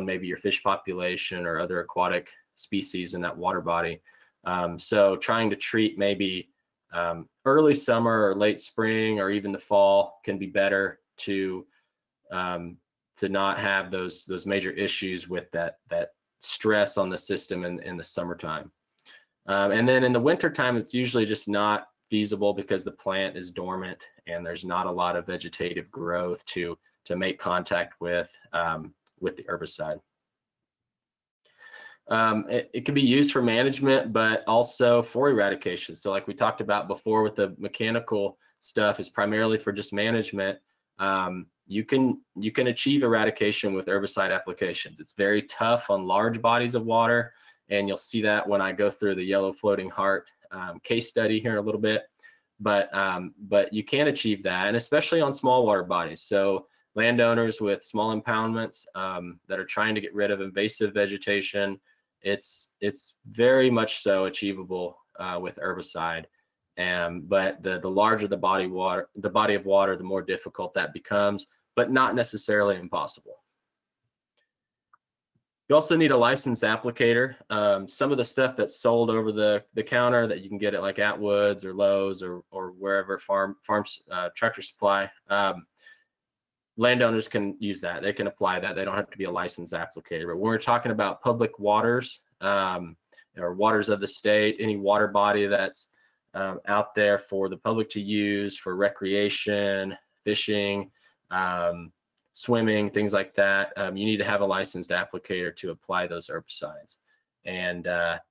maybe your fish population or other aquatic species in that water body. So trying to treat maybe early summer or late spring or even the fall can be better to not have those major issues with that stress on the system in the summertime. And then in the wintertime, it's usually just not feasible because the plant is dormant and there's not a lot of vegetative growth to make contact with the herbicide. It can be used for management, but also for eradication. So like we talked about before with the mechanical stuff, is primarily for just management. You can achieve eradication with herbicide applications. It's very tough on large bodies of water, and you'll see that when I go through the yellow floating heart case study here in a little bit. But you can achieve that, and especially on small water bodies. So landowners with small impoundments that are trying to get rid of invasive vegetation, it's very much so achievable with herbicide. But the larger the body of water, the more difficult that becomes, but not necessarily impossible. You also need a licensed applicator. Some of the stuff that's sold over the counter that you can get at like Atwoods or Lowe's or wherever farms Tractor Supply, landowners can use that. They can apply that. They don't have to be a licensed applicator. But when we're talking about public waters or waters of the state, any water body that's out there for the public to use for recreation, fishing, swimming, things like that, you need to have a licensed applicator to apply those herbicides. And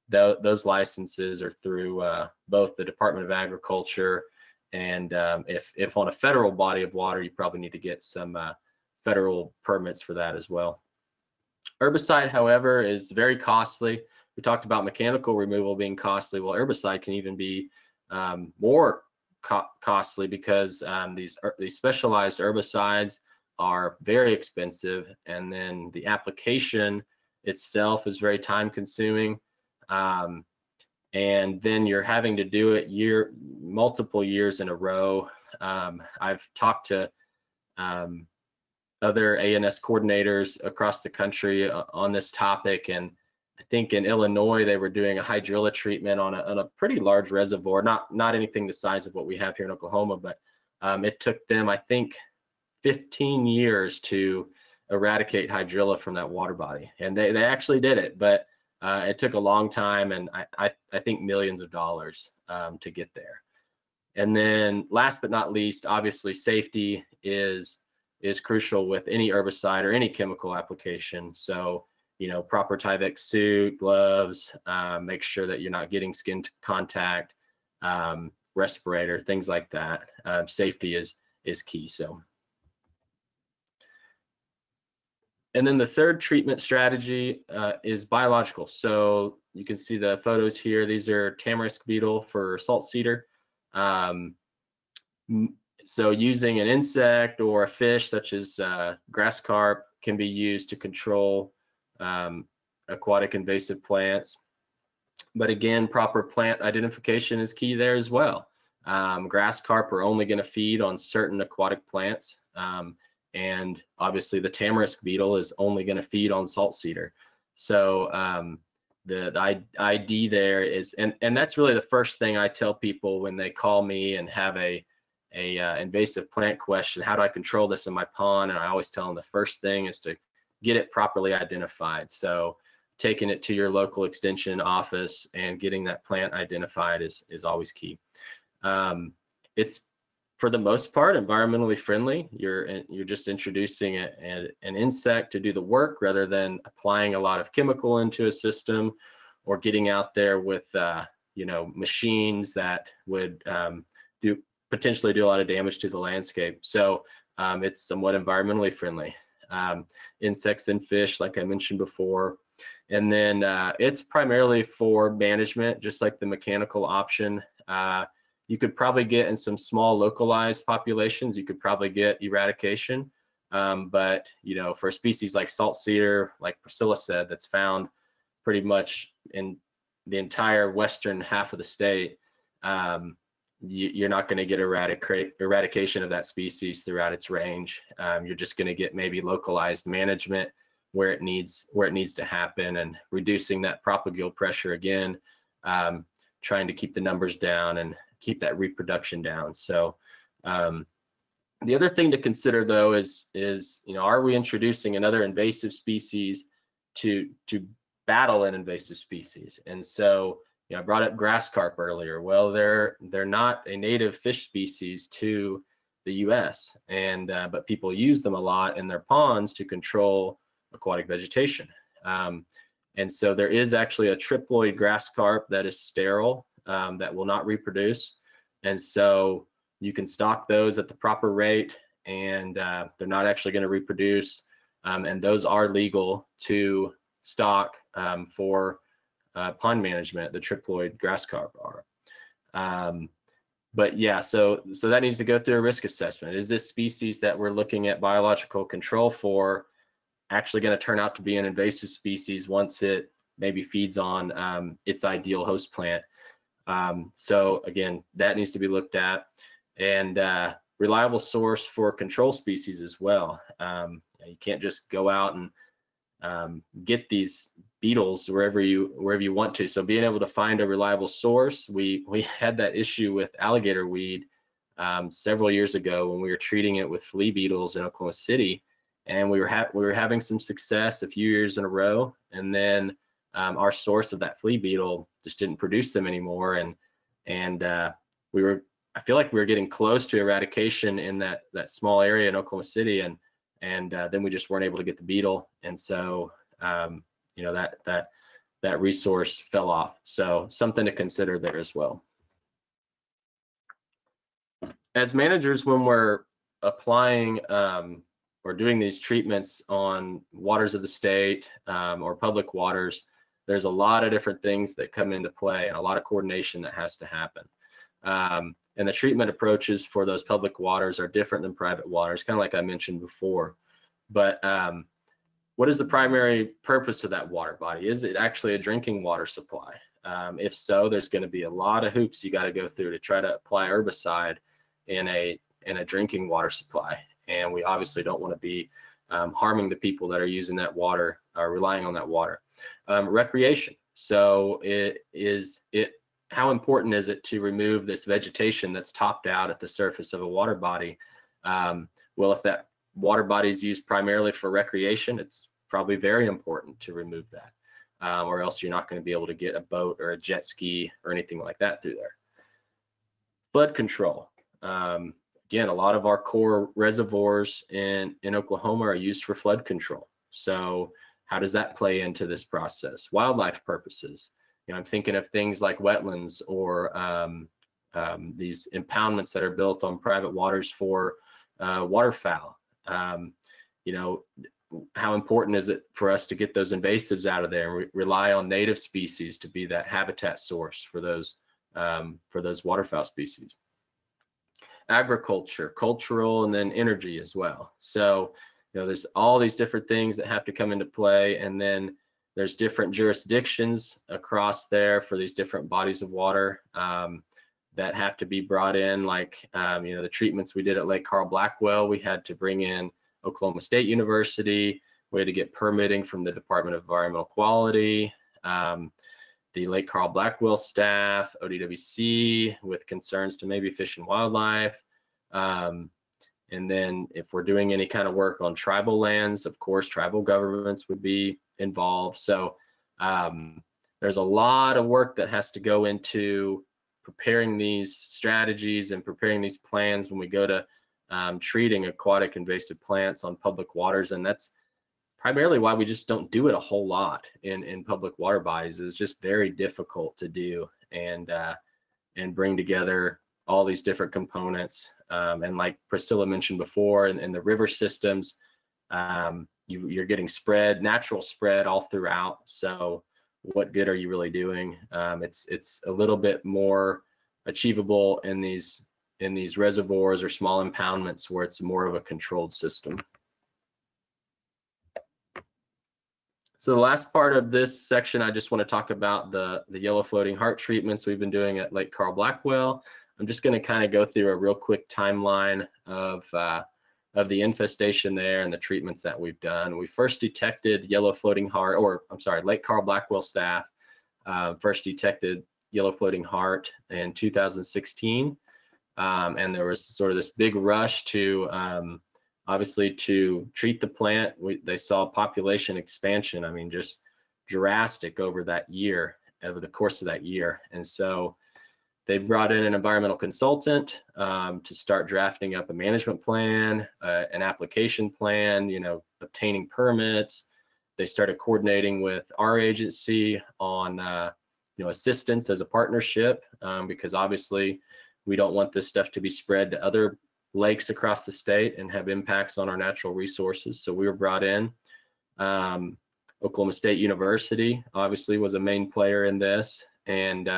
those licenses are through both the Department of Agriculture and if on a federal body of water, you probably need to get some federal permits for that as well. Herbicide, however, is very costly. We talked about mechanical removal being costly. Well, herbicide can even be more costly because these specialized herbicides are very expensive, and then the application itself is very time consuming. And then you're having to do it multiple years in a row. I've talked to other ANS coordinators across the country on this topic, and I think in Illinois they were doing a hydrilla treatment on a pretty large reservoir, not anything the size of what we have here in Oklahoma, but it took them, I think, 15 years to eradicate hydrilla from that water body, and they actually did it, but it took a long time, and I think millions of dollars to get there. And then last but not least, obviously safety is crucial with any herbicide or any chemical application. So, proper Tyvek suit, gloves, make sure that you're not getting skin contact, respirator, things like that. Safety is key. So. And then the third treatment strategy is biological. So you can see the photos here. These are tamarisk beetle for salt cedar. So using an insect or a fish such as grass carp can be used to control aquatic invasive plants. But again, proper plant identification is key there as well. Grass carp are only going to feed on certain aquatic plants. And obviously the tamarisk beetle is only going to feed on salt cedar. So the ID there is, and that's really the first thing I tell people when they call me and have a invasive plant question. How do I control this in my pond? And I always tell them the first thing is to get it properly identified. So taking it to your local extension office and getting that plant identified is always key. It's for the most part environmentally friendly. You're just introducing an insect to do the work rather than applying a lot of chemical into a system or getting out there with machines that would potentially do a lot of damage to the landscape. So it's somewhat environmentally friendly. Insects and fish, like I mentioned before. And then it's primarily for management, just like the mechanical option. You could probably get in some small localized populations, you could probably get eradication. But for a species like salt cedar, like Priscilla said, that's found pretty much in the entire western half of the state, you're not going to get eradication of that species throughout its range. You're just going to get maybe localized management where it needs to happen, and reducing that propagule pressure again, trying to keep the numbers down and keep that reproduction down. So the other thing to consider though is are we introducing another invasive species to battle an invasive species? And so I brought up grass carp earlier. Well, they're not a native fish species to the U.S. and but people use them a lot in their ponds to control aquatic vegetation. And so there is actually a triploid grass carp that is sterile, that will not reproduce. And so you can stock those at the proper rate, and they're not actually going to reproduce. And those are legal to stock for pond management. The triploid grass carp are. But yeah, so that needs to go through a risk assessment. Is this species that we're looking at biological control for actually going to turn out to be an invasive species once it maybe feeds on its ideal host plant? So again, that needs to be looked at, and reliable source for control species as well. You can't just go out and get these beetles wherever you want to. So being able to find a reliable source, we had that issue with alligator weed several years ago when we were treating it with flea beetles in Oklahoma City, and we were having some success a few years in a row, and then our source of that flea beetle just didn't produce them anymore, and I feel like we were getting close to eradication in that small area in Oklahoma City, and then we just weren't able to get the beetle, and so that resource fell off. So something to consider there as well. As managers, when we're applying or doing these treatments on waters of the state or public waters, there's a lot of different things that come into play and a lot of coordination that has to happen. And the treatment approaches for those public waters are different than private waters, kind of like I mentioned before. But what is the primary purpose of that water body? Is it actually a drinking water supply? If so, there's going to be a lot of hoops you got to go through to try to apply herbicide in a drinking water supply. And we obviously don't want to be harming the people that are using that water or relying on that water. Recreation. So how important is it to remove this vegetation that's topped out at the surface of a water body? Well, if that water body is used primarily for recreation, it's probably very important to remove that, or else you're not going to be able to get a boat or a jet ski or anything like that through there. Flood control. Again, a lot of our core reservoirs in Oklahoma are used for flood control. So how does that play into this process? Wildlife purposes. I'm thinking of things like wetlands or these impoundments that are built on private waters for waterfowl. How important is it for us to get those invasives out of there and rely on native species to be that habitat source for those waterfowl species? Agriculture, cultural, and then energy as well. So there's all these different things that have to come into play, and then there's different jurisdictions across there for these different bodies of water that have to be brought in, like the treatments we did at Lake Carl Blackwell. We had to bring in Oklahoma State University. We had to get permitting from the Department of Environmental Quality, the Lake Carl Blackwell staff, ODWC, with concerns to maybe fish and wildlife. And then if we're doing any kind of work on tribal lands, of course, tribal governments would be involved. So there's a lot of work that has to go into preparing these strategies and preparing these plans when we go to treating aquatic invasive plants on public waters. And that's primarily why we just don't do it a whole lot in public water bodies. It's just very difficult to do and bring together all these different components. And like Priscilla mentioned before, in the river systems, you're getting natural spread all throughout. So what good are you really doing? It's a little bit more achievable in these reservoirs or small impoundments where it's more of a controlled system. So the last part of this section, I just want to talk about the yellow floating heart treatments we've been doing at Lake Carl Blackwell. I'm just going to kind of go through a real quick timeline of the infestation there and the treatments that we've done. We first detected yellow floating heart, or I'm sorry, Lake Carl Blackwell staff first detected yellow floating heart in 2016. And there was sort of this big rush to obviously to treat the plant. They saw population expansion, I mean, just drastic over that year, over the course of that year. And so they brought in an environmental consultant to start drafting up a management plan, an application plan, you know, obtaining permits. They started coordinating with our agency on, you know, assistance as a partnership, because obviously we don't want this stuff to be spread to other lakes across the state and have impacts on our natural resources. So we were brought in. Oklahoma State University obviously was a main player in this, and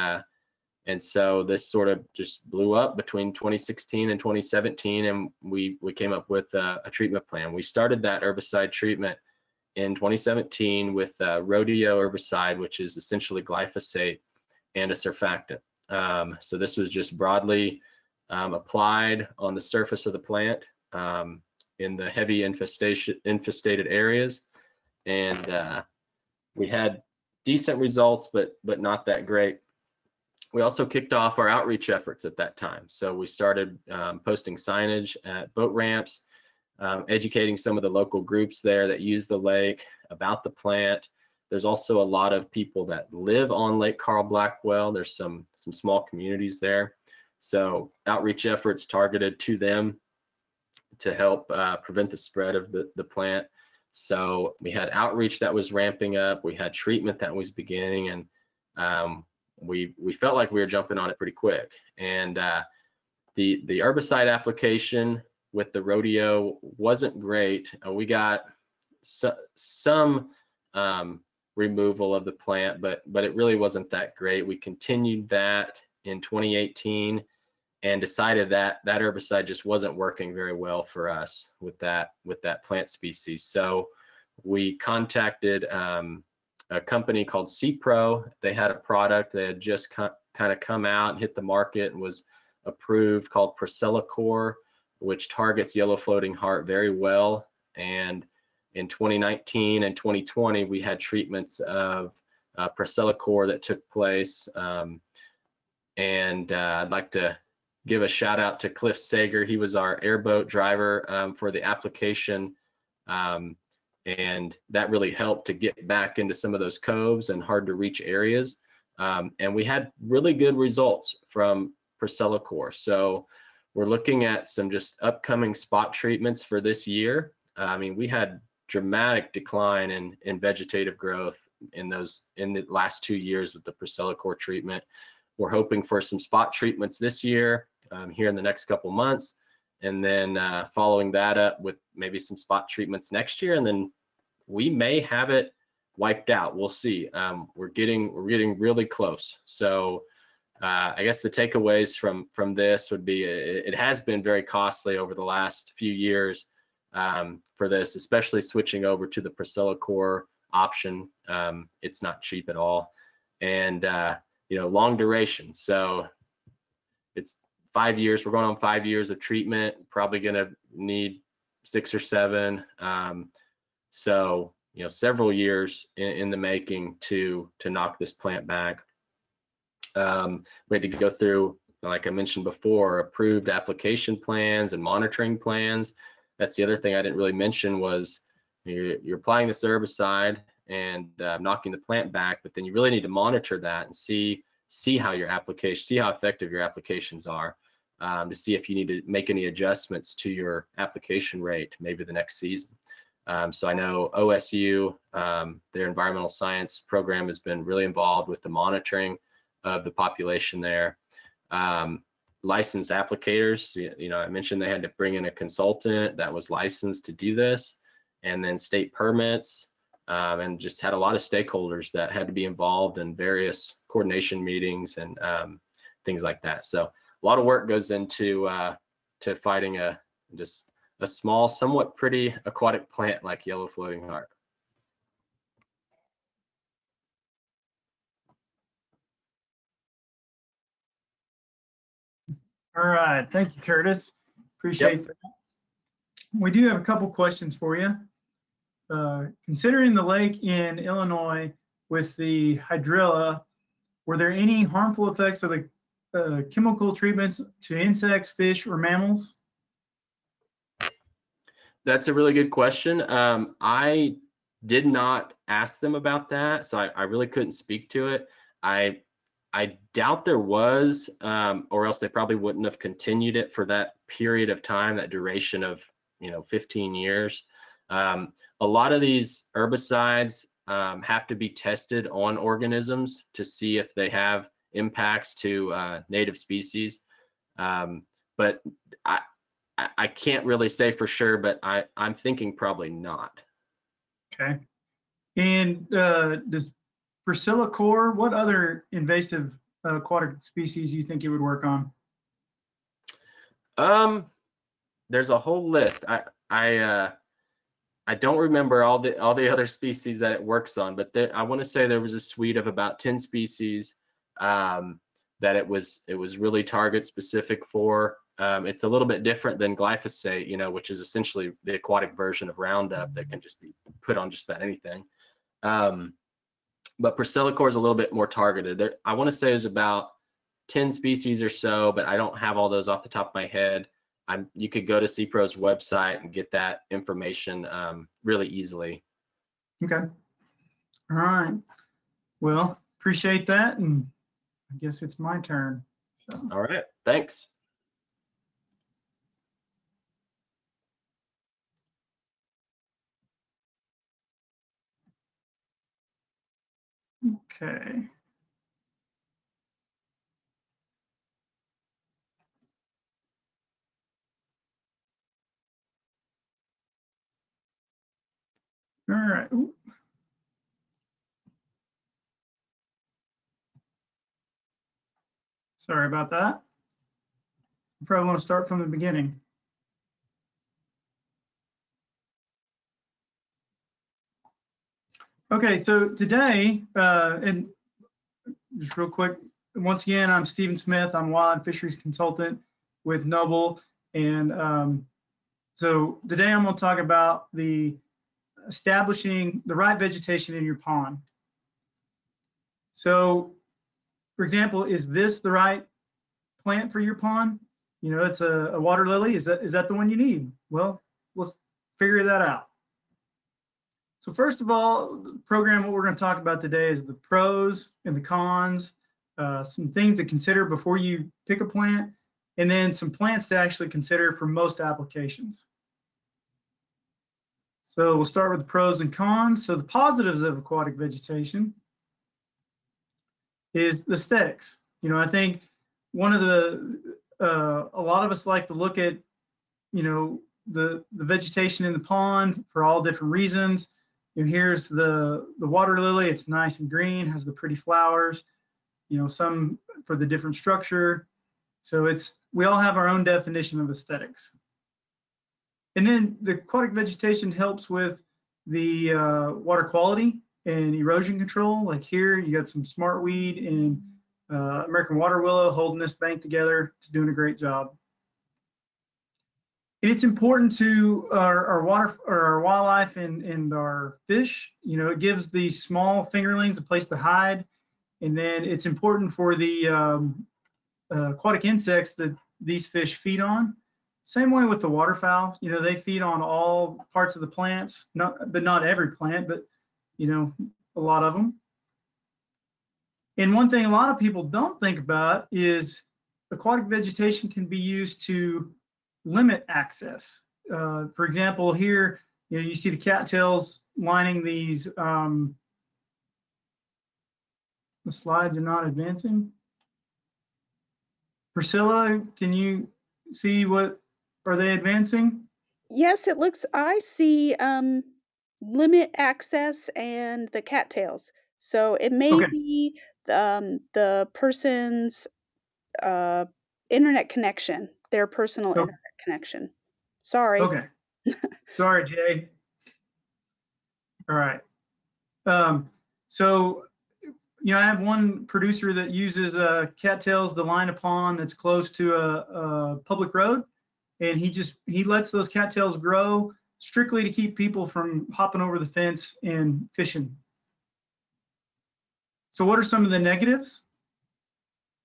so this sort of just blew up between 2016 and 2017, and we came up with a treatment plan. We started that herbicide treatment in 2017 with rodeo herbicide, which is essentially glyphosate and a surfactant. So this was just broadly applied on the surface of the plant in the heavy infestated areas, and we had decent results, but not that great. We also kicked off our outreach efforts at that time. So we started posting signage at boat ramps, educating some of the local groups there that use the lake about the plant. There's also a lot of people that live on Lake Carl Blackwell. There's some small communities there. So outreach efforts targeted to them to help prevent the spread of the plant. So we had outreach that was ramping up. We had treatment that was beginning, and we felt like we were jumping on it pretty quick. And the herbicide application with the rodeo wasn't great. We got some removal of the plant, but it really wasn't that great. We continued that in 2018 and decided that that herbicide just wasn't working very well for us with that plant species. So we contacted a company called CPro. They had a product that had just kind of come out and hit the market and was approved, called Procelacor, which targets yellow floating heart very well. And in 2019 and 2020, we had treatments of Procelacor that took place. And I'd like to give a shout out to Cliff Sager. He was our airboat driver for the application. And that really helped to get back into some of those coves and hard to reach areas. And we had really good results from Procelacor. So we're looking at some just upcoming spot treatments for this year. I mean, we had dramatic decline in vegetative growth in the last 2 years with the Procelacor treatment. We're hoping for some spot treatments this year, here in the next couple months, and then following that up with maybe some spot treatments next year, and then we may have it wiped out. We'll see. We're getting really close. So I guess the takeaways from this would be it has been very costly over the last few years for this, especially switching over to the Procelacor option. It's not cheap at all, and you know, long duration. So it's 5 years. We're going on 5 years of treatment. Probably going to need 6 or 7. So you know, several years in the making to knock this plant back. We had to go through, like I mentioned before, approved application plans and monitoring plans. That's the other thing I didn't really mention was you're applying this herbicide and knocking the plant back, but then you really need to monitor that and see how effective your applications are, to see if you need to make any adjustments to your application rate maybe the next season. So I know OSU, their environmental science program has been really involved with the monitoring of the population there. Licensed applicators, you know, I mentioned they had to bring in a consultant that was licensed to do this, and then state permits, and just had a lot of stakeholders that had to be involved in various coordination meetings and things like that. So a lot of work goes into to fighting a small, somewhat pretty aquatic plant like yellow floating heart. All right, thank you, Curtis. Appreciate that. We do have a couple questions for you. Considering the lake in Illinois with the hydrilla, were there any harmful effects of the chemical treatments to insects, fish, or mammals? That's a really good question. I did not ask them about that, so I really couldn't speak to it. I doubt there was, or else they probably wouldn't have continued it for that period of time, that duration of 15 years. A lot of these herbicides have to be tested on organisms to see if they have impacts to native species. But I can't really say for sure, but I'm thinking probably not. Okay. And does Priscilla core, what other invasive aquatic species do you think it would work on? There's a whole list. I don't remember all the other species that it works on, but I want to say there was a suite of about 10 species that it was really target specific for. It's a little bit different than glyphosate, which is essentially the aquatic version of Roundup that can just be put on just about anything. But Priscilla is a little bit more targeted. I want to say there's about 10 species or so, but I don't have all those off the top of my head. You could go to CPRO's website and get that information really easily. Okay. All right. Well, appreciate that, and I guess it's my turn. So. All right. Thanks. Okay. All right. Ooh. Sorry about that. You probably want to start from the beginning. Okay, so today, and just real quick, once again, I'm Stephen Smith. I'm wildlife fisheries consultant with Noble. And so today I'm going to talk about establishing the right vegetation in your pond. So, for example, is this the right plant for your pond? It's a water lily. Is that the one you need? Well, let's figure that out. So first of all, the program, what we're going to talk about today is the pros and the cons, some things to consider before you pick a plant, and then some plants to actually consider for most applications. So we'll start with the pros and cons. So the positives of aquatic vegetation is the aesthetics. I think one of a lot of us like to look at, the vegetation in the pond for all different reasons. Here's the water lily. It's nice and green, has the pretty flowers, some for the different structure. So we all have our own definition of aesthetics. And then the aquatic vegetation helps with the water quality and erosion control. Like here, you got some smartweed and American water willow holding this bank together. It's doing a great job. And it's important to our wildlife and our fish. It gives these small fingerlings a place to hide. And then it's important for the aquatic insects that these fish feed on. Same way with the waterfowl. They feed on all parts of the plants, but not every plant, but a lot of them. And one thing a lot of people don't think about is aquatic vegetation can be used to limit access. For example, here, you see the cattails lining these. The slides are not advancing. Priscilla, can you see are they advancing? Yes, I see limit access and the cattails. So it may be the person's internet connection, their personal internet connection. Sorry. Okay. Sorry, Jay. All right. So you know, I have one producer that uses cattails to line a pond that's close to a public road, and he lets those cattails grow strictly to keep people from hopping over the fence and fishing. So what are some of the negatives?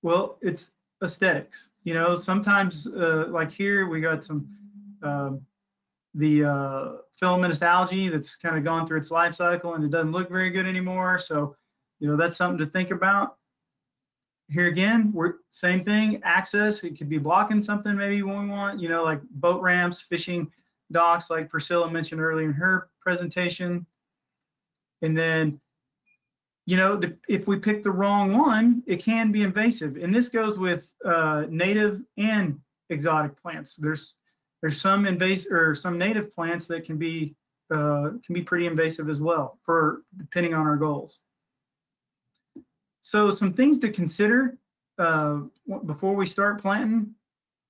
Well, it's aesthetics. You know, sometimes like here we got some the filamentous algae that's kind of gone through its life cycle and it doesn't look very good anymore. So, you know, that's something to think about. Here again, same thing, access. It could be blocking something maybe when we want, you know, like boat ramps, fishing docks, like Priscilla mentioned earlier in her presentation. And then, you know, if we pick the wrong one, it can be invasive. And this goes with native and exotic plants. There's some invasive or some native plants that can be pretty invasive as well, depending on our goals. So some things to consider before we start planting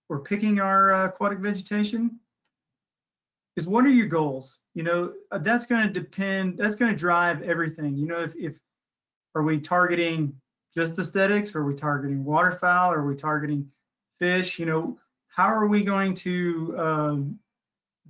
or picking our aquatic vegetation is, what are your goals? You know, that's going to depend, that's going to drive everything. You know, if are we targeting just aesthetics? Are we targeting waterfowl? Are we targeting fish? You know, how are we going to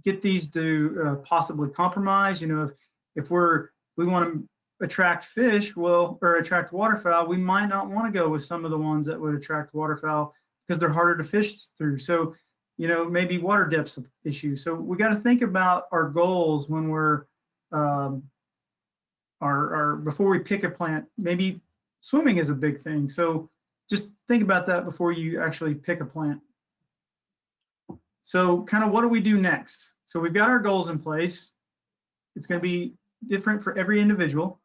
get these to possibly compromise? You know, if we want to attract fish, well, or attract waterfowl, we might not want to go with some of the ones that would attract waterfowl because they're harder to fish through. So, you know, maybe water depth's an issue. So we got to think about our goals when we're before we pick a plant. Maybe swimming is a big thing. So just think about that before you actually pick a plant. So kind of what do we do next? So we've got our goals in place. It's going to be different for every individual.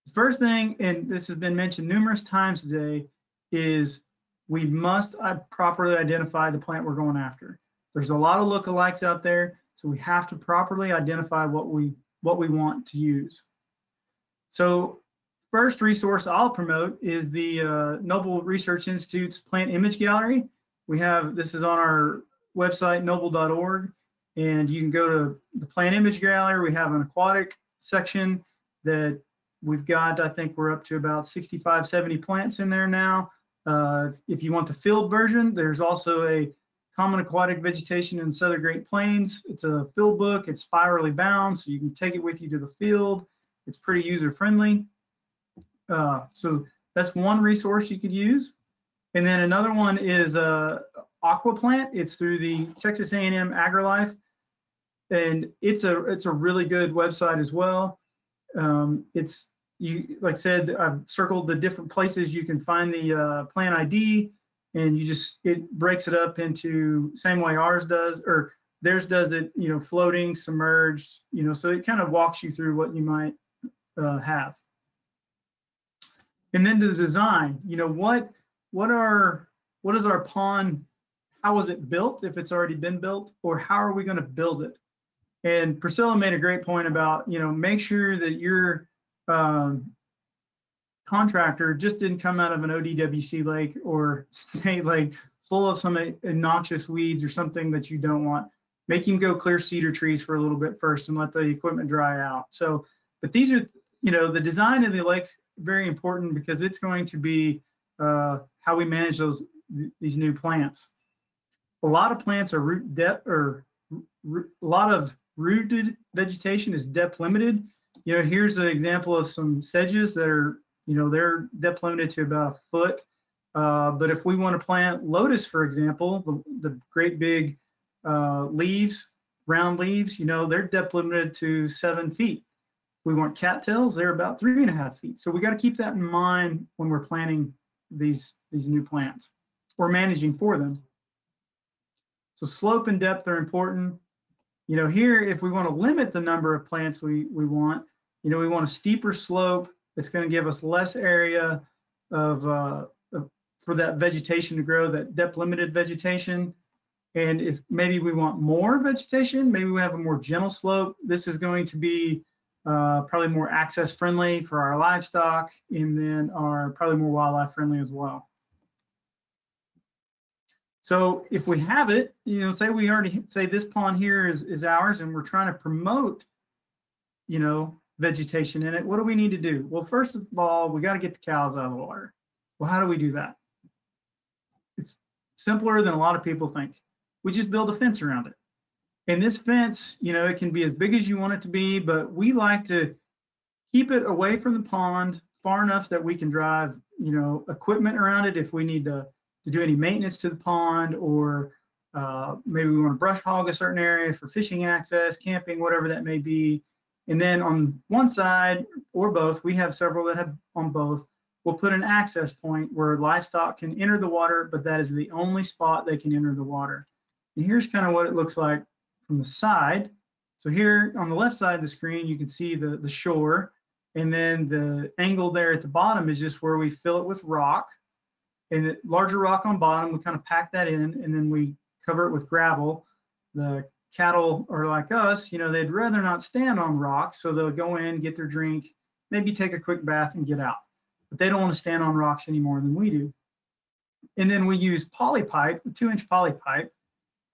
The first thing, and this has been mentioned numerous times today, is we must properly identify the plant we're going after. There's a lot of lookalikes out there, so we have to properly identify what we want to use. So first resource I'll promote is the Noble Research Institute's Plant Image Gallery. This is on our website, noble.org, and you can go to the Plant Image Gallery. We have an aquatic section that we've got, I think we're up to about 65, 70 plants in there now. If you want the field version, there's also a Common Aquatic Vegetation in Southern Great Plains. It's a field book. It's spirally bound, so you can take it with you to the field. It's pretty user-friendly. So that's one resource you could use. And then another one is Aquaplant. It's through the Texas A&M AgriLife, and it's a really good website as well. Like I said, I've circled the different places you can find the plant ID, and it breaks it up into same way ours does, or theirs does it, you know, floating, submerged, you know, so it kind of walks you through what you might have. And then to the design, you know, what is our pond, how was it built if it's already been built, or how are we going to build it? And Priscilla made a great point about, you know, make sure that your contractor just didn't come out of an ODWC lake or state lake full of some obnoxious weeds or something that you don't want. Make him go clear cedar trees for a little bit first and let the equipment dry out. So, but these are, you know, the design of the lake's very important because it's going to be how we manage these new plants. A lot of plants are root depth, or a lot of rooted vegetation is depth limited. You know, here's an example of some sedges that are, you know, they're depth limited to about 1 foot. But if we want to plant lotus, for example, the great big leaves, round leaves, you know, they're depth limited to 7 feet. If we want cattails, they're about 3.5 feet. So we got to keep that in mind when we're planting these new plants or managing for them. So slope and depth are important. You know, here, if we want to limit the number of plants we want, you know, we want a steeper slope. It's going to give us less area for that vegetation to grow, that depth limited vegetation. And if maybe we want more vegetation, maybe we have a more gentle slope. This is going to be probably more access friendly for our livestock, and then probably more wildlife friendly as well. So if we have it, you know, say this pond here is ours, and we're trying to promote, you know, vegetation in it, what do we need to do? Well, first of all, we got to get the cows out of the water. Well, how do we do that? It's simpler than a lot of people think. We just build a fence around it. And this fence, you know, it can be as big as you want it to be, but we like to keep it away from the pond far enough that we can drive, you know, equipment around it if we need to do any maintenance to the pond, or maybe we want to brush hog a certain area for fishing access, camping, whatever that may be. And then on one side or both, we have several that have on both, we'll put an access point where livestock can enter the water, but that is the only spot they can enter the water. And here's kind of what it looks like from the side. So here on the left side of the screen, you can see the shore, and then the angle there at the bottom is just where we fill it with rock. And the larger rock on bottom, we kind of pack that in, and then we cover it with gravel. The cattle are like us, you know, they'd rather not stand on rocks, so they'll go in, get their drink, maybe take a quick bath and get out. But they don't want to stand on rocks any more than we do. And then we use poly pipe, 2-inch poly pipe,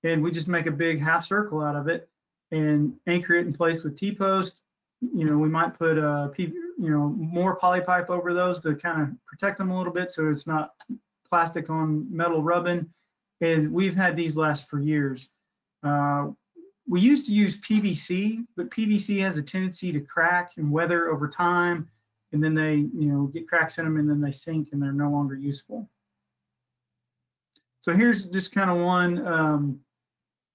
and we just make a big half circle out of it and anchor it in place with T-post. You know, we might put more poly pipe over those to kind of protect them a little bit so it's not plastic on metal rubbing. And we've had these last for years. We used to use PVC, but PVC has a tendency to crack and weather over time, and then they, you know, get cracks in them and then they sink and they're no longer useful. So here's just kind of one,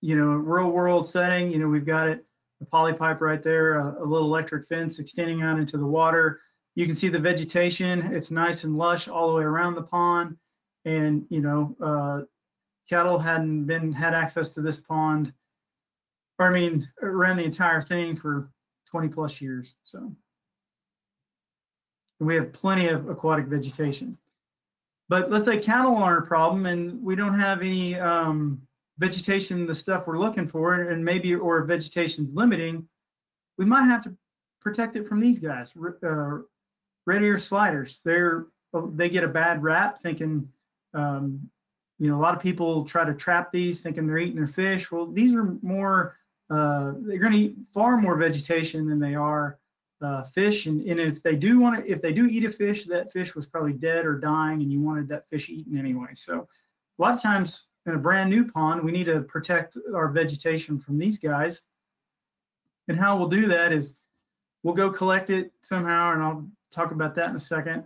you know, real world setting. You know, we've got it, the poly pipe right there, a little electric fence extending out into the water. You can see the vegetation. It's nice and lush all the way around the pond. And, you know, cattle hadn't had access to this pond, or I mean, around the entire thing for 20 plus years. So we have plenty of aquatic vegetation. But let's say cattle aren't a problem and we don't have any vegetation, the stuff we're looking for, and maybe, or vegetation's limiting, we might have to protect it from these guys, red ear sliders. They get a bad rap thinking, you know, a lot of people try to trap these thinking they're eating their fish. Well, these are more, they're going to eat far more vegetation than they are fish. And if they do eat a fish, that fish was probably dead or dying and you wanted that fish eaten anyway. So a lot of times in a brand new pond, we need to protect our vegetation from these guys. And how we'll do that is we'll go collect it somehow, and I'll talk about that in a second.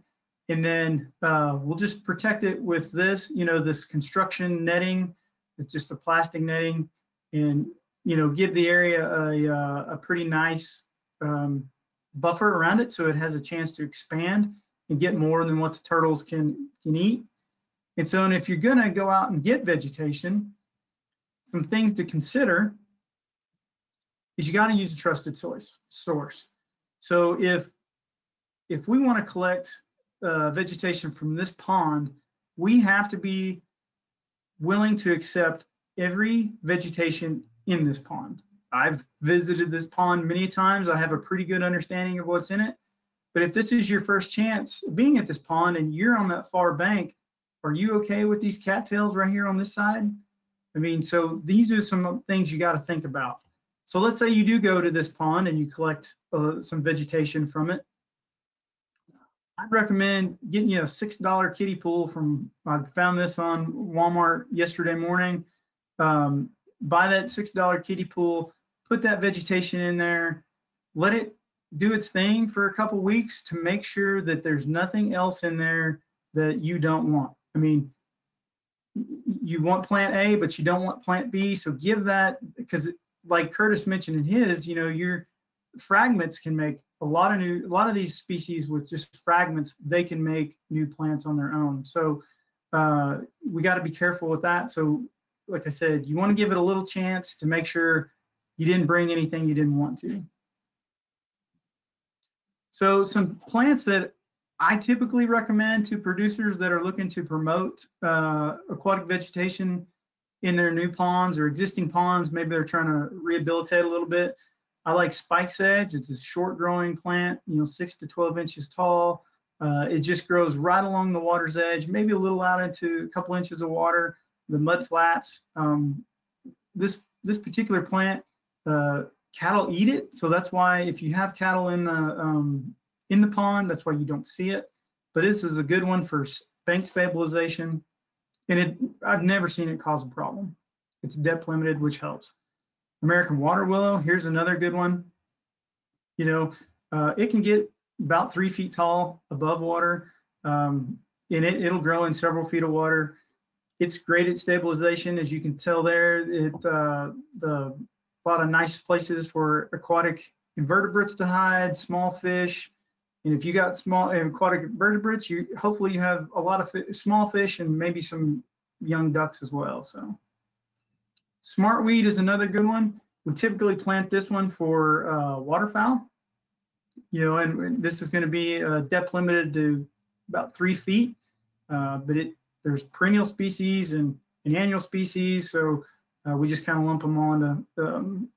And then we'll just protect it with this, you know, this construction netting. It's just a plastic netting, and, you know, give the area a pretty nice buffer around it so it has a chance to expand and get more than what the turtles can eat. And so, and if you're gonna go out and get vegetation, some things to consider is you gotta use a trusted source. So if we wanna collect vegetation from this pond, we have to be willing to accept every vegetation in this pond. I've visited this pond many times. I have a pretty good understanding of what's in it. But if this is your first chance of being at this pond and you're on that far bank, are you okay with these cattails right here on this side? I mean, so these are some things you got to think about. So let's say you do go to this pond and you collect some vegetation from it. I'd recommend getting you a $6 kiddie pool from, I found this on Walmart yesterday morning. Buy that $6 kiddie pool, put that vegetation in there, let it do its thing for a couple weeks to make sure that there's nothing else in there that you don't want. I mean, you want plant A, but you don't want plant B. So give that, because like Curtis mentioned in his, you know, your fragments can make a lot of these species with just fragments, they can make new plants on their own. So we got to be careful with that. So like I said, you want to give it a little chance to make sure you didn't bring anything you didn't want to. So some plants that I typically recommend to producers that are looking to promote aquatic vegetation in their new ponds or existing ponds, maybe they're trying to rehabilitate a little bit. I like spike sedge. It's a short growing plant, you know, 6 to 12 inches tall. It just grows right along the water's edge, maybe a little out into a couple inches of water, the mud flats. This particular plant Cattle eat it, so that's why if you have cattle in the pond, that's why you don't see it. But this is a good one for bank stabilization, and I've never seen it cause a problem. It's depth limited, which helps. American water willow, here's another good one. You know, it can get about 3 feet tall above water, and it'll grow in several feet of water. It's great at stabilization, as you can tell there. A lot of nice places for aquatic invertebrates to hide, small fish. And if you got small aquatic invertebrates, hopefully you have a lot of small fish and maybe some young ducks as well. So smartweed is another good one. We typically plant this one for waterfowl. You know, and this is going to be depth limited to about 3 feet, but there's perennial species and annual species, so we just kind of lump them on to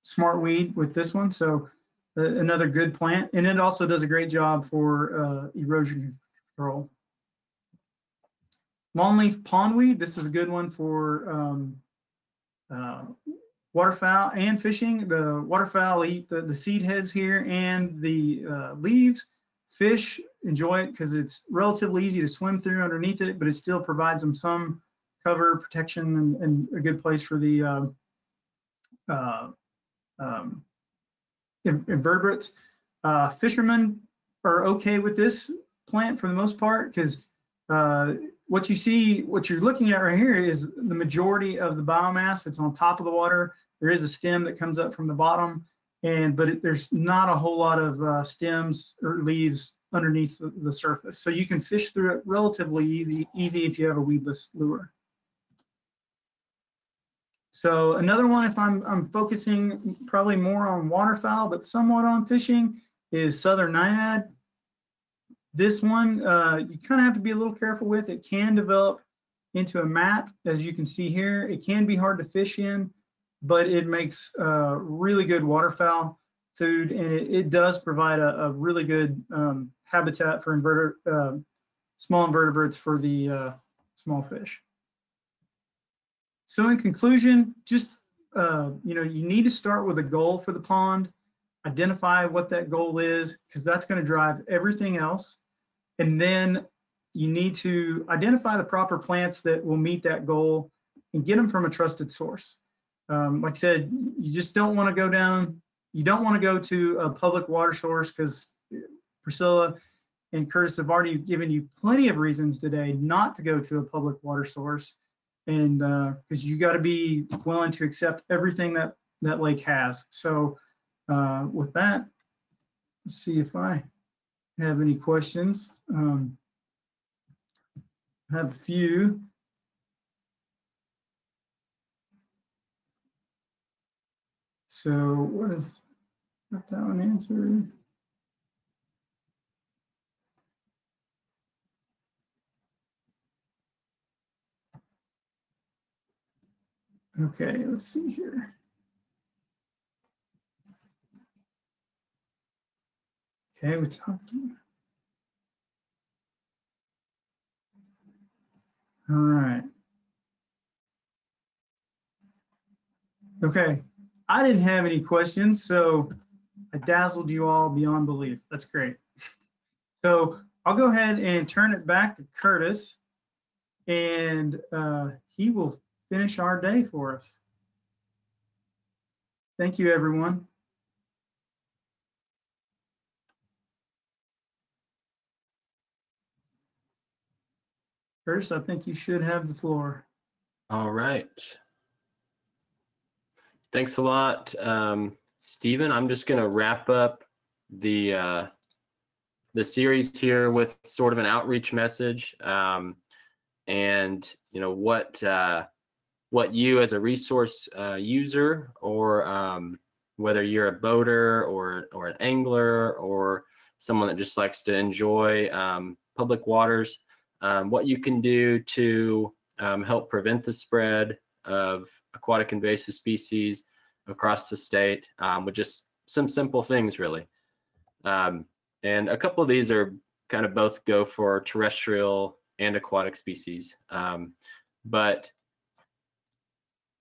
smartweed with this one. So another good plant, and it also does a great job for erosion control. Longleaf pondweed, this is a good one for waterfowl and fishing. The waterfowl eat the seed heads here and the leaves. Fish enjoy it because it's relatively easy to swim through underneath it, but it still provides them some cover, protection, and a good place for the invertebrates. Fishermen are okay with this plant for the most part, because what you're looking at right here is the majority of the biomass. It's on top of the water. There is a stem that comes up from the bottom, but there's not a whole lot of stems or leaves underneath the surface. So you can fish through it relatively easy if you have a weedless lure. So another one, if I'm focusing probably more on waterfowl, but somewhat on fishing, is southern naiad. This one, you kind of have to be a little careful with. It can develop into a mat, as you can see here. It can be hard to fish in, but it makes really good waterfowl food, and it does provide a really good habitat for small invertebrates for the small fish. So in conclusion, just you need to start with a goal for the pond. Identify what that goal is, because that's going to drive everything else. And then you need to identify the proper plants that will meet that goal and get them from a trusted source. Like I said, you just don't want to go down. You don't want to go to a public water source, because Priscilla and Curtis have already given you plenty of reasons today not to go to a public water source. And because you got to be willing to accept everything that lake has. So with that, let's see if I have any questions. I have a few. So what is that one answered? Okay, let's see here. Okay, we talked. All right. Okay, I didn't have any questions, so I dazzled you all beyond belief. That's great. So I'll go ahead and turn it back to Curtis, and he will finish our day for us. Thank you, everyone. Curtis, I think you should have the floor. All right. Thanks a lot, Stephen. I'm just going to wrap up the series here with sort of an outreach message, and what you as a resource user, or whether you're a boater or an angler or someone that just likes to enjoy public waters, what you can do to help prevent the spread of aquatic invasive species across the state, with just some simple things, really. And a couple of these are kind of both go for terrestrial and aquatic species. But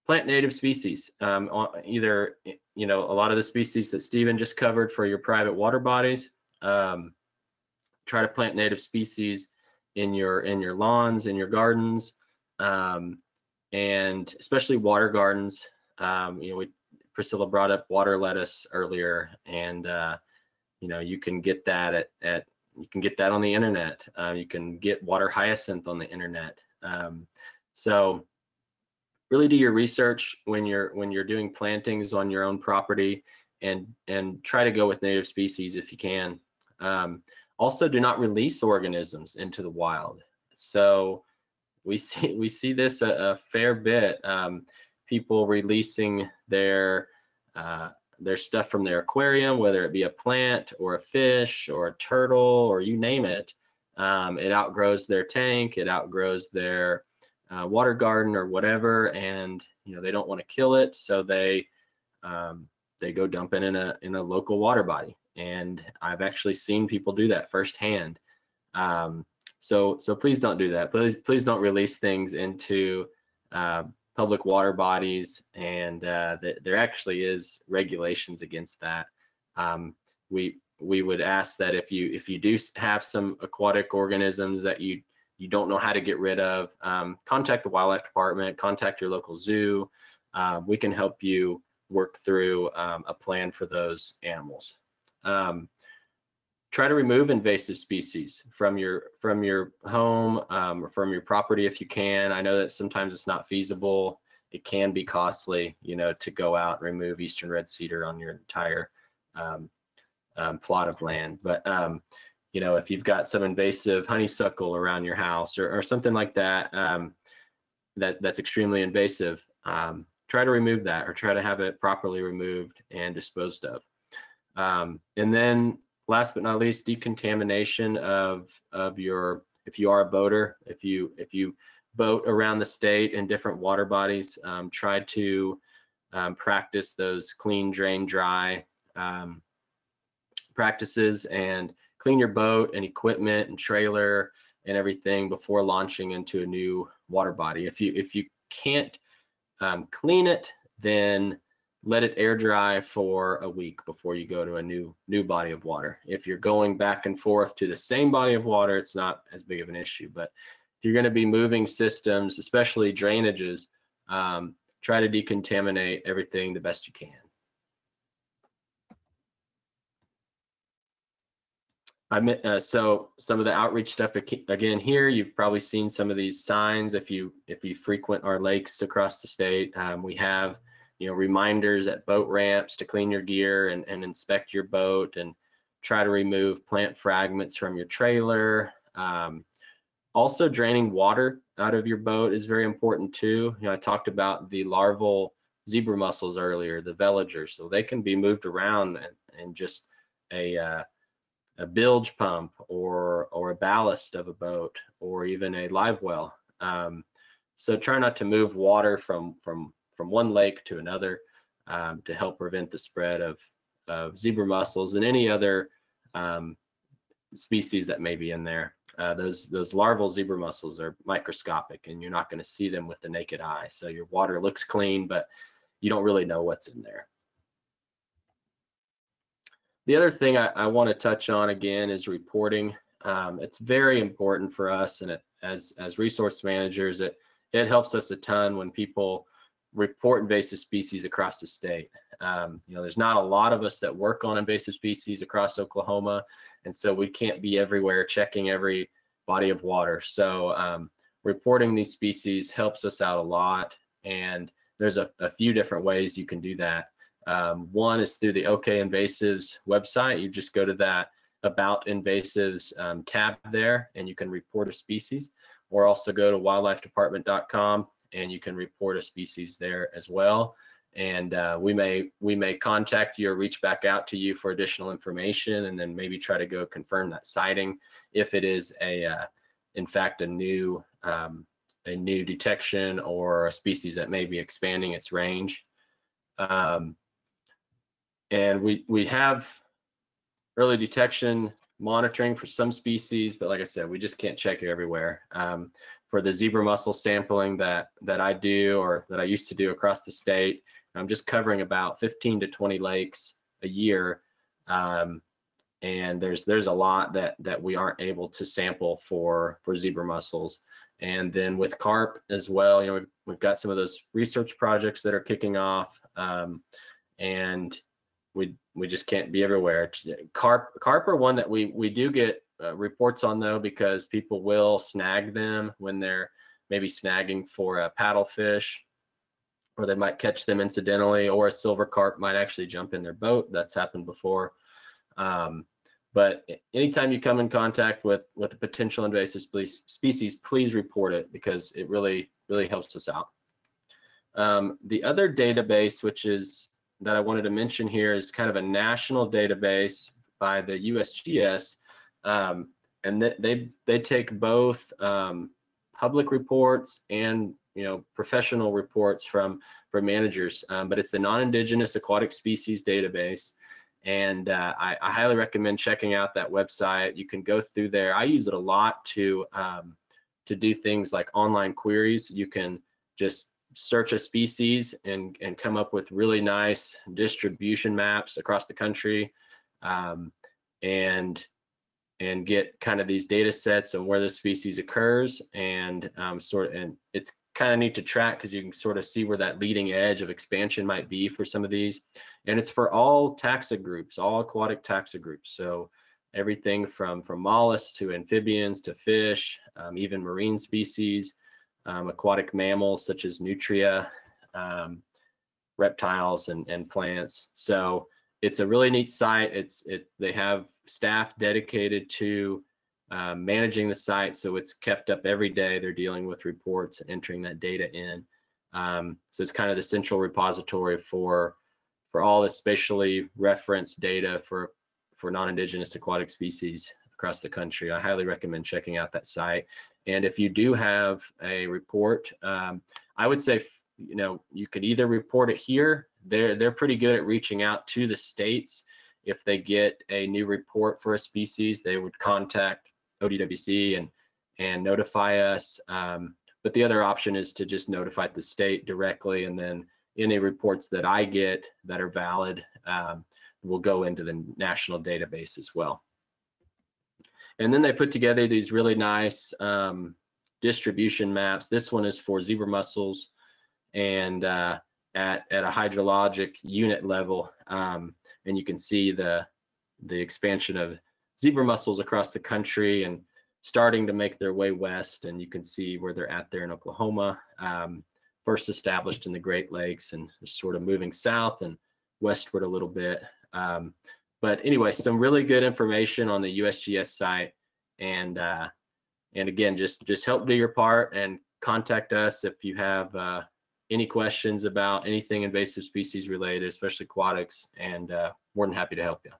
plant native species. Either, you know, a lot of the species that Stephen just covered for your private water bodies. Try to plant native species in your lawns, in your gardens, and especially water gardens. You know, Priscilla brought up water lettuce earlier, and you know, you can get that you can get that on the internet. You can get water hyacinth on the internet. So really do your research when you're doing plantings on your own property, and try to go with native species if you can. Also, do not release organisms into the wild. So we see this a fair bit. People releasing their stuff from their aquarium, whether it be a plant or a fish or a turtle or you name it. It outgrows their tank, it outgrows their water garden or whatever, and you know, they don't want to kill it, so they go dump it in a local water body. And I've actually seen people do that firsthand. So please don't do that. Please don't release things into public water bodies, and there actually is regulations against that. We would ask that if you do have some aquatic organisms that you don't know how to get rid of, contact the wildlife department, contact your local zoo. We can help you work through a plan for those animals. Try to remove invasive species from your home or from your property if you can. I know that sometimes it's not feasible. It can be costly, you know, to go out and remove eastern red cedar on your entire plot of land. But you know, if you've got some invasive honeysuckle around your house or something like that, that's extremely invasive, try to remove that, or try to have it properly removed and disposed of. And then last but not least, decontamination of your, if you are a boater, if you boat around the state in different water bodies, try to practice those clean, drain, dry practices, and clean your boat and equipment and trailer and everything before launching into a new water body. If you can't clean it, then let it air dry for a week before you go to a new body of water. If you're going back and forth to the same body of water, it's not as big of an issue. But if you're going to be moving systems, especially drainages, try to decontaminate everything the best you can. So some of the outreach stuff again here, you've probably seen some of these signs if you frequent our lakes across the state. We have, you know, reminders at boat ramps to clean your gear and inspect your boat, and try to remove plant fragments from your trailer. Also, draining water out of your boat is very important too. You know, I talked about the larval zebra mussels earlier, the veligers, so they can be moved around and just a bilge pump or a ballast of a boat, or even a live well. So try not to move water from one lake to another to help prevent the spread of zebra mussels and any other species that may be in there. Those larval zebra mussels are microscopic, and you're not going to see them with the naked eye. So your water looks clean, but you don't really know what's in there. The other thing I want to touch on again is reporting. It's very important for us, and as resource managers, it helps us a ton when people report invasive species across the state. You know, there's not a lot of us that work on invasive species across Oklahoma, and so we can't be everywhere checking every body of water. So reporting these species helps us out a lot, and there's a few different ways you can do that. One is through the OK Invasives website. You just go to that About Invasives tab there, and you can report a species, or also go to wildlifedepartment.com and you can report a species there as well. And we may contact you or reach back out to you for additional information, and then maybe try to go confirm that sighting if it is in fact a new detection or a species that may be expanding its range. And we have early detection monitoring for some species, but like I said, we just can't check it everywhere. For the zebra mussel sampling that I do, or that I used to do across the state, I'm just covering about 15 to 20 lakes a year. And there's a lot that we aren't able to sample for zebra mussels. And then with carp as well, you know, we've got some of those research projects that are kicking off, and we just can't be everywhere. Carp are one that we do get reports on, though, because people will snag them when they're maybe snagging for a paddlefish, or they might catch them incidentally, or a silver carp might actually jump in their boat. That's happened before. But anytime you come in contact with a potential invasive species, please report it, because it really helps us out. The other database, that I wanted to mention here, is kind of a national database by the USGS, and they take both public reports and, you know, professional reports from managers, but it's the Non-Indigenous Aquatic Species Database. And I highly recommend checking out that website. You can go through there. I use it a lot to do things like online queries. You can just search a species and come up with really nice distribution maps across the country, and get kind of these data sets on where the species occurs, and and it's kind of neat to track, because you can sort of see where that leading edge of expansion might be for some of these. And it's for all taxa groups, all aquatic taxa groups. So everything from mollusks to amphibians to fish, even marine species, aquatic mammals such as nutria, reptiles and plants. So it's a really neat site. They have staff dedicated to managing the site, so it's kept up every day. They're dealing with reports, entering that data in. So it's kind of the central repository for all the spatially referenced data for non-indigenous aquatic species across the country. I highly recommend checking out that site. And if you do have a report, I would say, you know, you could either report it here. They're pretty good at reaching out to the states. If they get a new report for a species, they would contact ODWC and notify us. But the other option is to just notify the state directly, and then any reports that I get that are valid will go into the national database as well. And then they put together these really nice distribution maps. This one is for zebra mussels, and at a hydrologic unit level, and you can see the expansion of zebra mussels across the country and starting to make their way west. And you can see where they're at there in Oklahoma, first established in the Great Lakes, and sort of moving south and westward a little bit. But anyway, some really good information on the USGS site. And again, just help do your part and contact us if you have any questions about anything invasive species related, especially aquatics, and more than happy to help you.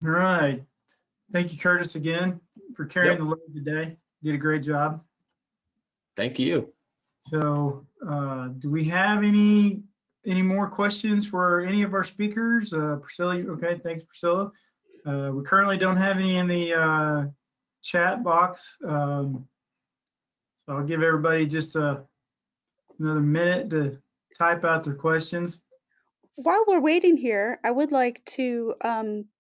All right. Thank you, Curtis, again for carrying the load today. You did a great job. Thank you. So do we have any more questions for any of our speakers? Priscilla, okay, thanks, Priscilla. We currently don't have any in the chat box. So I'll give everybody just another minute to type out their questions. While we're waiting here, I would like to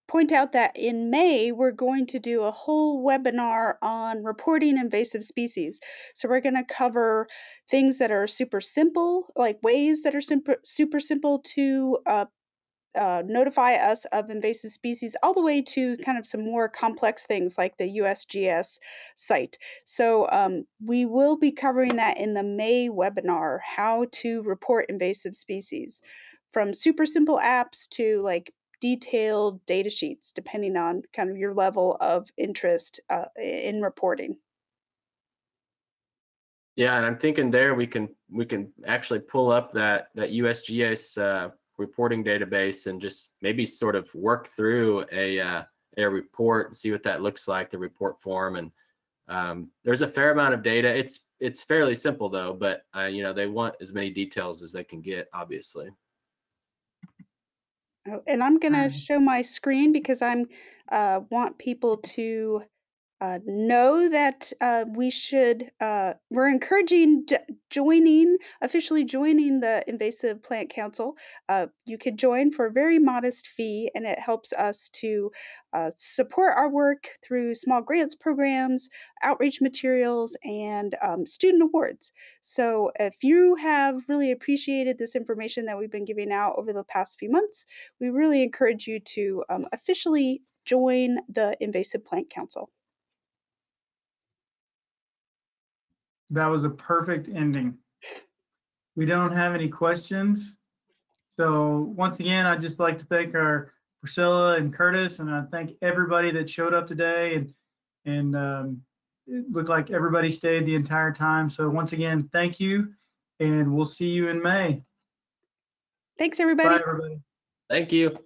point out that in May, we're going to do a whole webinar on reporting invasive species. So we're going to cover things that are super simple, like ways that are super simple to notify us of invasive species, all the way to kind of some more complex things like the USGS site. So we will be covering that in the May webinar, how to report invasive species, from super simple apps to like detailed data sheets, depending on kind of your level of interest in reporting. Yeah, and I'm thinking there we can actually pull up that USGS reporting database and just maybe sort of work through a report and see what that looks like, the report form. And there's a fair amount of data. it's fairly simple though, but you know, they want as many details as they can get, obviously. Oh, and I'm going to Alright. show my screen because I'm want people to know that we're encouraging officially joining the Invasive Plant Council. You could join for a very modest fee, and it helps us to support our work through small grants programs, outreach materials, and student awards. So if you have really appreciated this information that we've been giving out over the past few months, we really encourage you to officially join the Invasive Plant Council. That was a perfect ending. We don't have any questions. So once again, I'd just like to thank our Priscilla and Curtis, and I thank everybody that showed up today. And it looked like everybody stayed the entire time. So once again, thank you, and we'll see you in May. Thanks, everybody. Bye, everybody. Thank you.